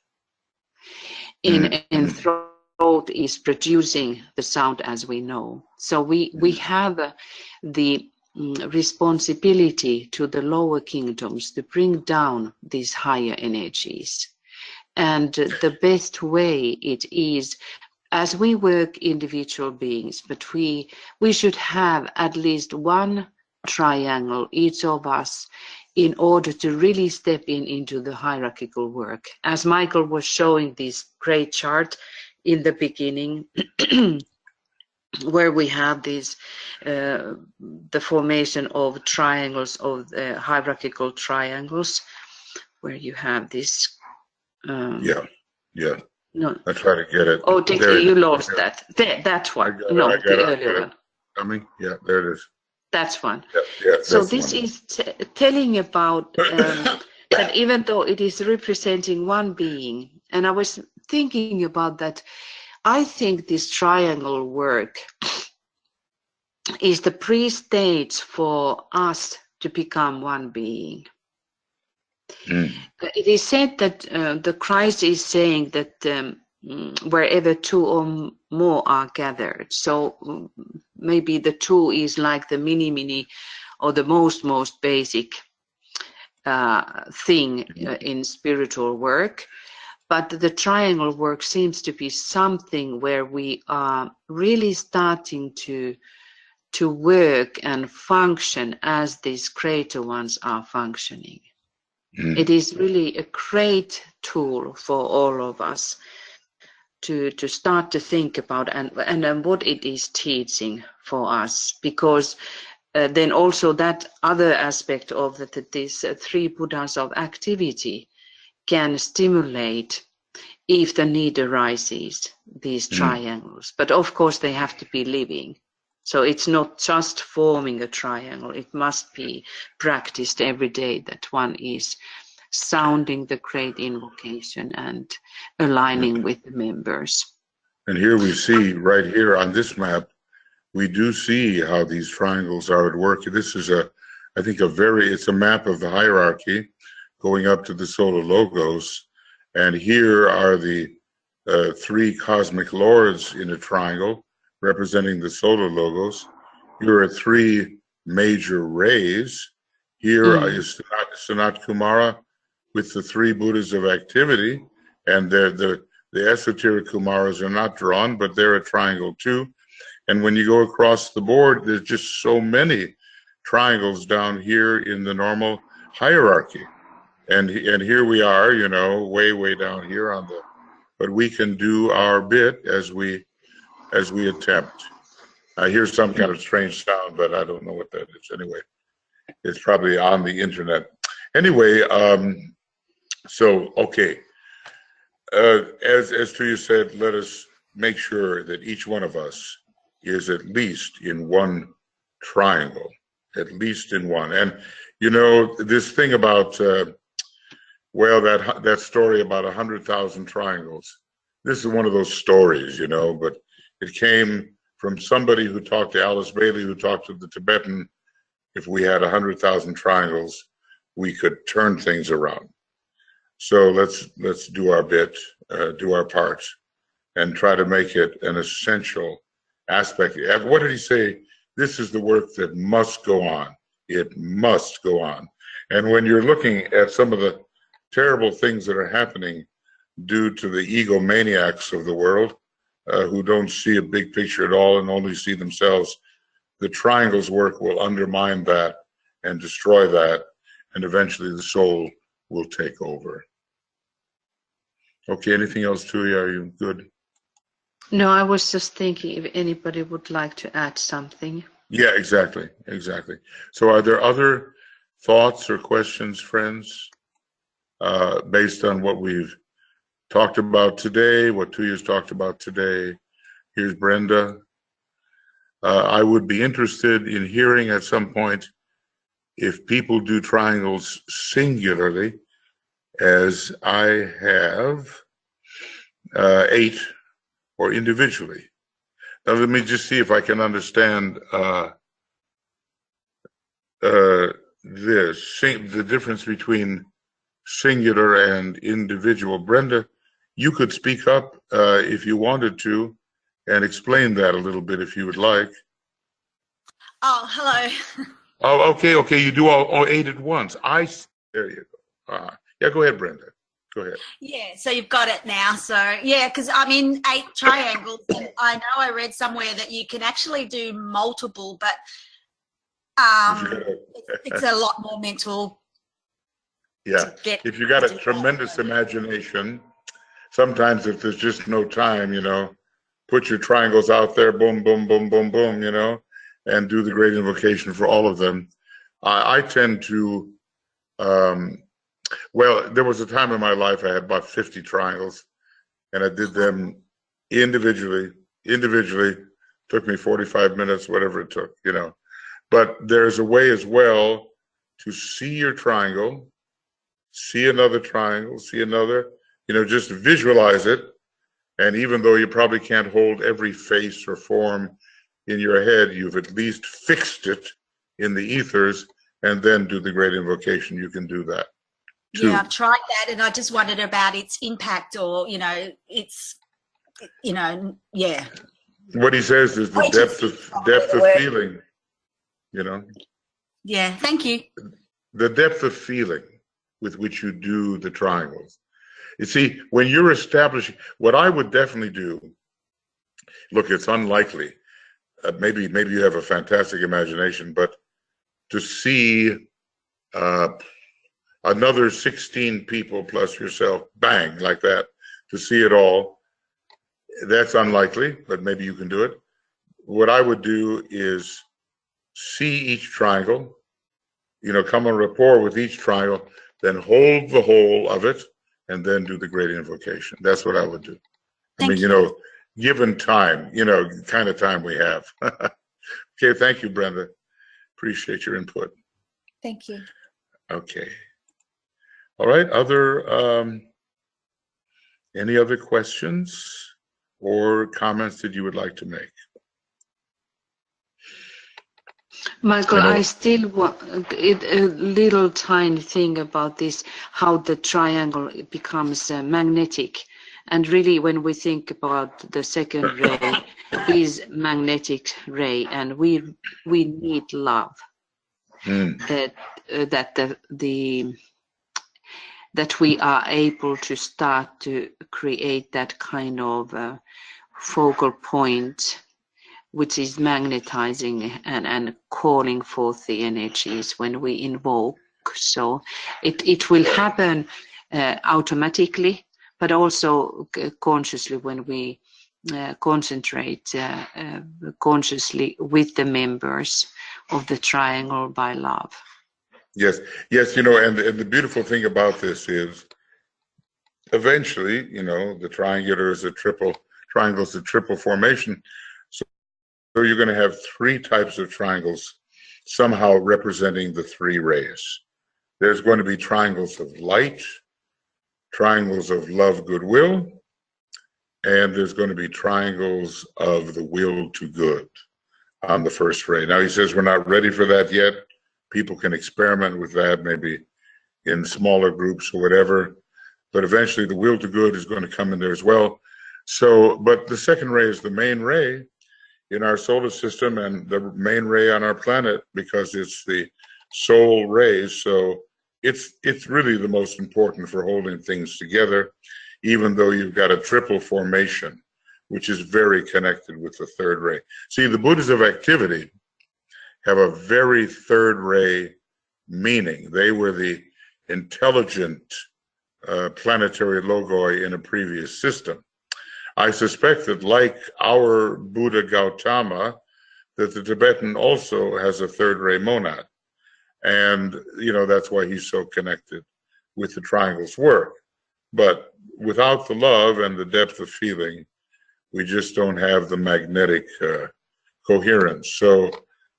and throat is producing the sound as we know. So we have the responsibility to the lower kingdoms to bring down these higher energies. And the best way it is, as we work individual beings, but we should have at least one triangle, each of us, in order to really step into the hierarchical work. As Michael was showing this great chart in the beginning, where we have this, the formation of triangles, of hierarchical triangles, where you have this. Yeah. No. I try to get it. Oh, you lost that. That one. No, the earlier one. I mean, yeah, there it is. That's one. Yeah, so this is telling about that even though it is representing one being, and I was thinking about that, I think this triangle work is the pre-stage for us to become one being. It is said that the Christ is saying that wherever two or more are gathered, so maybe the two is like the mini or the most basic thing in spiritual work, but the triangle work seems to be something where we are really starting to work and function as these greater ones are functioning. It is really a great tool for all of us to start to think about and what it is teaching for us, because then also that other aspect of these three Buddhas of activity can stimulate, if the need arises, these triangles. But of course they have to be living. So it's not just forming a triangle, it must be practiced every day, that one is sounding the great invocation and aligning with the members. And here we see, right here on this map, we do see how these triangles are at work. This is I think it's a map of the hierarchy going up to the solar logos. And here are the three cosmic lords in a triangle representing the solar logos. Here are three major rays. Here is Sanat Kumara with the three Buddhas of activity, and the esoteric Kumaras are not drawn, but they're a triangle too. And when you go across the board, there's just so many triangles down here in the normal hierarchy. And here we are, you know, way down here on the, but we can do our bit as we attempt. I hear some kind of strange sound, but I don't know what that is. Anyway, it's probably on the internet. Anyway, so okay. As Tuija said, let us make sure that each one of us is at least in one triangle, at least in one. And you know, this thing about well, that story about 100,000 triangles. This is one of those stories, you know, but it came from somebody who talked to Alice Bailey, who talked to the Tibetan. If we had 100,000 triangles, we could turn things around. So let's do our bit, do our part, and try to make it an essential aspect. What did he say? This is the work that must go on. It must go on. And when you're looking at some of the terrible things that are happening due to the egomaniacs of the world, who don't see a big picture at all and only see themselves, the triangle's work will undermine that and destroy that, and eventually the soul will take over. Okay, anything else, Tuija? Are you good? No, I was just thinking if anybody would like to add something. Yeah, exactly. So are there other thoughts or questions, friends, based on what we've talked about today, what Tuija's talked about today? Here's Brenda. I would be interested in hearing at some point if people do triangles singularly, as I have 8, or individually. Now let me just see if I can understand the difference between singular and individual. Brenda, you could speak up if you wanted to and explain that a little bit if you would like. Oh, hello. Oh, okay. You do all 8 at once. There you go. Yeah, go ahead, Brenda. Go ahead. Yeah, so you've got it now. So yeah, because I'm in 8 triangles, and I know I read somewhere that you can actually do multiple, but it's a lot more mental. Yeah, if you got a tremendous imagination, sometimes if there's just no time, put your triangles out there, boom, boom, boom, boom, boom, and do the great invocation for all of them. I tend to, well, there was a time in my life I had about 50 triangles, and I did them individually. Took me 45 minutes, whatever it took, But there's a way as well to see your triangle, see another triangle, see another, just visualize it. And even though you probably can't hold every face or form in your head, you've at least fixed it in the ethers, and then do the great invocation. You can do that too. Yeah, I've tried that, and I just wondered about its impact, or its, yeah. What he says is the depth of feeling, Yeah, thank you. The depth of feeling with which you do the triangles. You see, when you're establishing, what I would definitely do, look, it's unlikely. Maybe you have a fantastic imagination, but to see another 16 people plus yourself, bang, like that, to see it all, that's unlikely, but maybe you can do it. What I would do is see each triangle, come on rapport with each triangle, then hold the whole of it, and then do the great invocation. That's what I would do. Thank you. Given time, kind of time we have. Okay, thank you, Brenda. Appreciate your input. Thank you. Okay. All right, any other questions or comments that you would like to make? Michael, I still want a little tiny thing about this, how the triangle becomes magnetic. And really, when we think about the second ray, is magnetic ray, and we need love. That we are able to start to create that kind of focal point, which is magnetizing and calling forth the energies when we invoke. So it will happen automatically, but also consciously when we concentrate consciously with the members of the triangle by love. Yes, and the beautiful thing about this is eventually, the triangular is a triple formation. So you're going to have 3 types of triangles somehow representing the 3 rays. There's going to be triangles of light, triangles of love, goodwill, and there's going to be triangles of the will to good on the first ray. Now he says we're not ready for that yet. People can experiment with that, maybe in smaller groups or whatever, but eventually the will to good is going to come in there as well. So, but the second ray is the main ray in our solar system and the main ray on our planet, because it's the soul rays. So it's really the most important for holding things together, even though you've got a triple formation, which is very connected with the third ray. See, the Buddhas of activity have a very third ray meaning. They were the intelligent planetary logoi in a previous system. I suspect that, like our Buddha Gautama, that the Tibetan also has a third ray monad. And, that's why he's so connected with the triangle's work. But without the love and the depth of feeling, we just don't have the magnetic coherence. So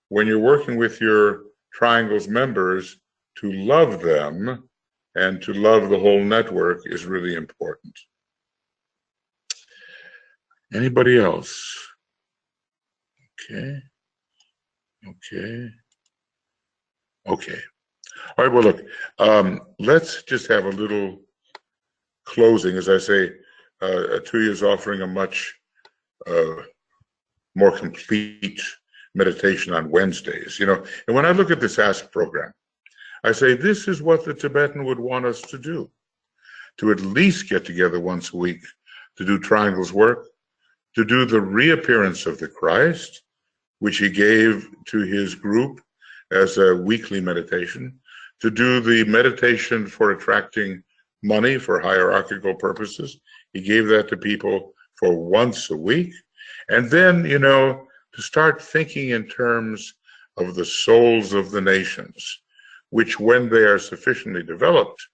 when you're working with your triangle's members, to love them and to love the whole network is really important. Anybody else? Okay. All right, well, look, let's just have a little closing. As I say, Tuija is offering a much more complete meditation on Wednesdays. You know, and when I look at this Ask program, I say this is what the Tibetan would want us to do, to at least get together once a week to do triangles work, to do the reappearance of the Christ, which he gave to his group as a weekly meditation, to do the meditation for attracting money for hierarchical purposes. He gave that to people for once a week. And then, you know, to start thinking in terms of the souls of the nations, which when they are sufficiently developed,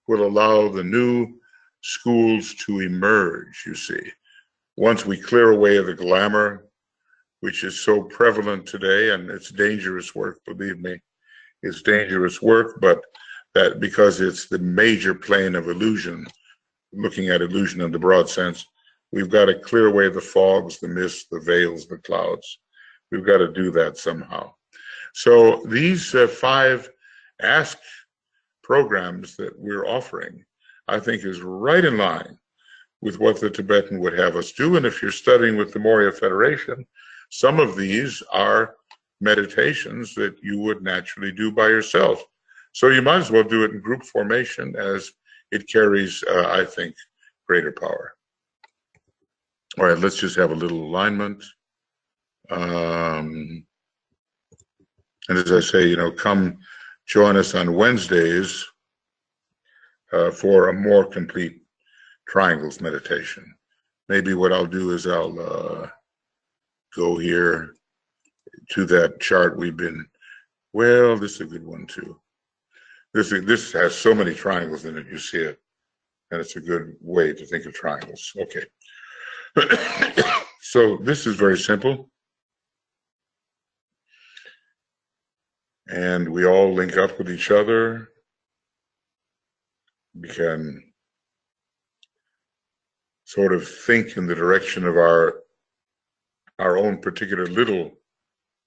will allow the new schools to emerge, you see. Once we clear away the glamour, which is so prevalent today, and it's dangerous work, believe me, it's dangerous work, but that because it's the major plane of illusion, looking at illusion in the broad sense, we've got to clear away the fogs, the mists, the veils, the clouds. We've got to do that somehow. So these 5 Ask programs that we're offering, I think is right in line with what the Tibetan would have us do. And if you're studying with the Moria Federation, some of these are meditations that you would naturally do by yourself. So you might as well do it in group formation, as it carries, I think, greater power. All right, let's just have a little alignment. And as I say, you know, come join us on Wednesdays for a more complete triangles meditation. Maybe what I'll do is I'll go here to that chart we've been, well, this is a good one too. This has so many triangles in it, you see it, and it's a good way to think of triangles. Okay. So this is very simple. And we all link up with each other. We can sort of think in the direction of our own particular little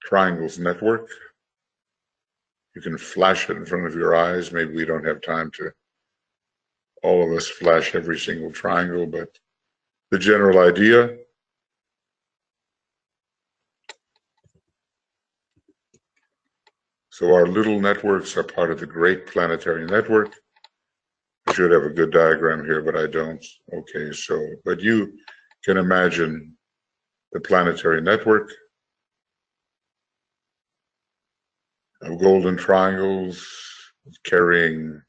triangles network. You can flash it in front of your eyes. Maybe we don't have time to, all of us, flash every single triangle, but the general idea. So our little networks are part of the great planetary network. I should have a good diagram here, but I don't. Okay, so, but you can imagine the planetary network of golden triangles carrying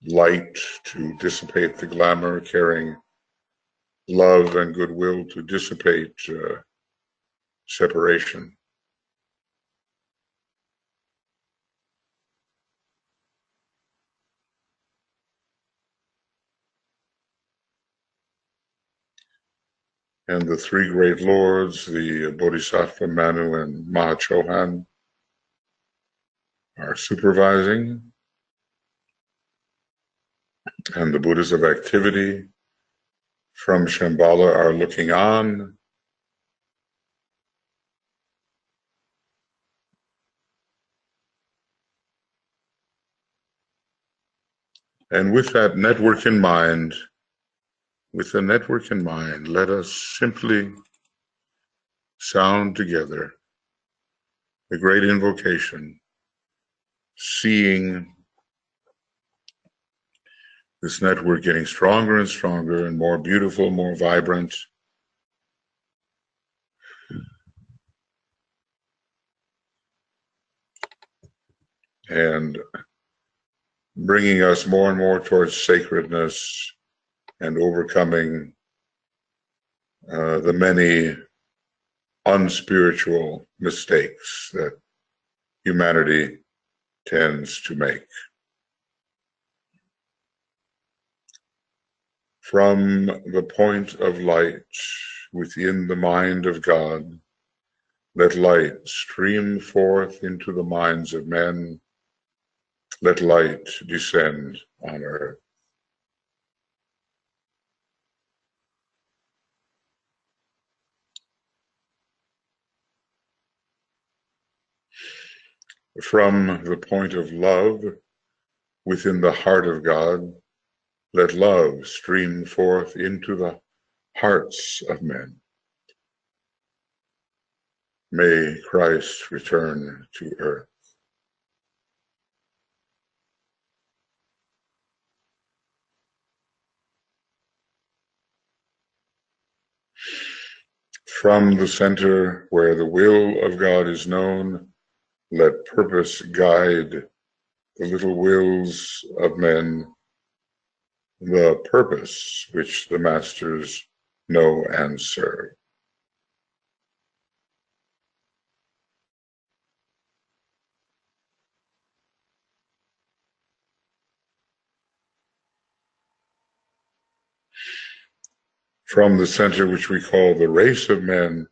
light to dissipate the glamour, carrying love and goodwill to dissipate separation. And the 3 great lords, the Bodhisattva Manu and Mahachohan, are supervising, and the Buddhas of activity from Shambhala are looking on. And with that network in mind, let us simply sound together the great invocation, seeing this network getting stronger and stronger and more beautiful, more vibrant. And bringing us more and more towards sacredness and overcoming the many unspiritual mistakes that humanity tends to make. From the point of light within the mind of God, let light stream forth into the minds of men. Let light descend on earth. From the point of love within the heart of God, Let love stream forth into the hearts of men. May Christ return to earth. From the center where the will of God is known, let purpose guide the little wills of men, the purpose which the masters know and serve. From the center which we call the race of men,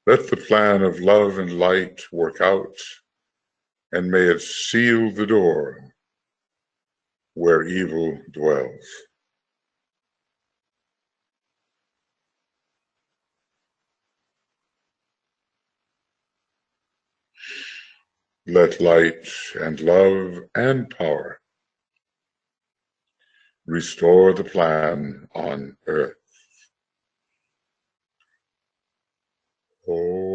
let the plan of love and light work out, and may it seal the door where evil dwells. Let light and love and power restore the plan on earth. Oh.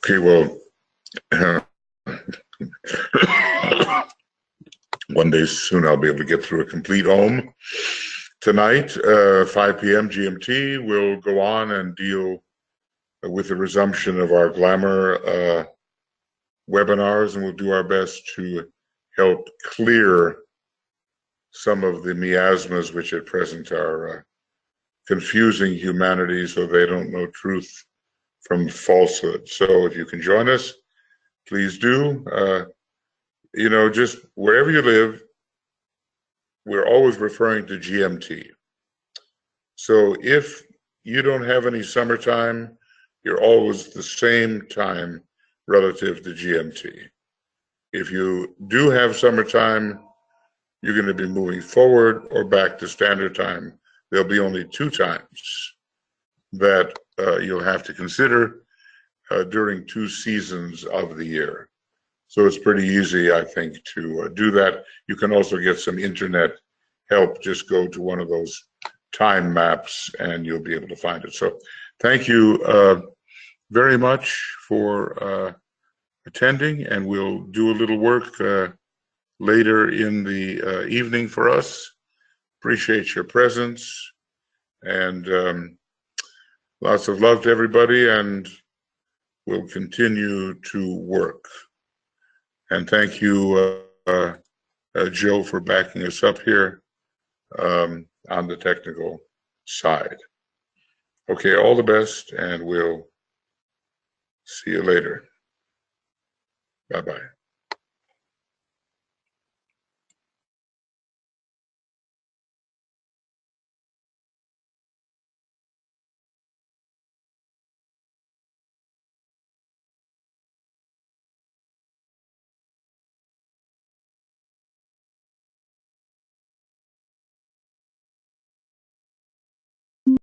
Okay, well, one day soon I'll be able to get through a complete Om. Tonight, 5 p.m. GMT, we'll go on and deal with the resumption of our glamour webinars, and we'll do our best to help clear some of the miasmas which at present are confusing humanity so they don't know truth from falsehood. So if you can join us, please do. You know, just wherever you live, we're always referring to GMT. So if you don't have any summertime, you're always the same time relative to GMT. If you do have summertime, you're going to be moving forward or back to standard time. There'll be only 2 times that you'll have to consider during 2 seasons of the year. So it's pretty easy, I think, to do that. You can also get some internet help. Just go to one of those time maps and you'll be able to find it. So thank you very much for attending, and we'll do a little work later in the evening for us. Appreciate your presence, and lots of love to everybody, and we'll continue to work. And thank you, Jill, for backing us up here on the technical side. Okay, all the best, and we'll see you later. Bye-bye.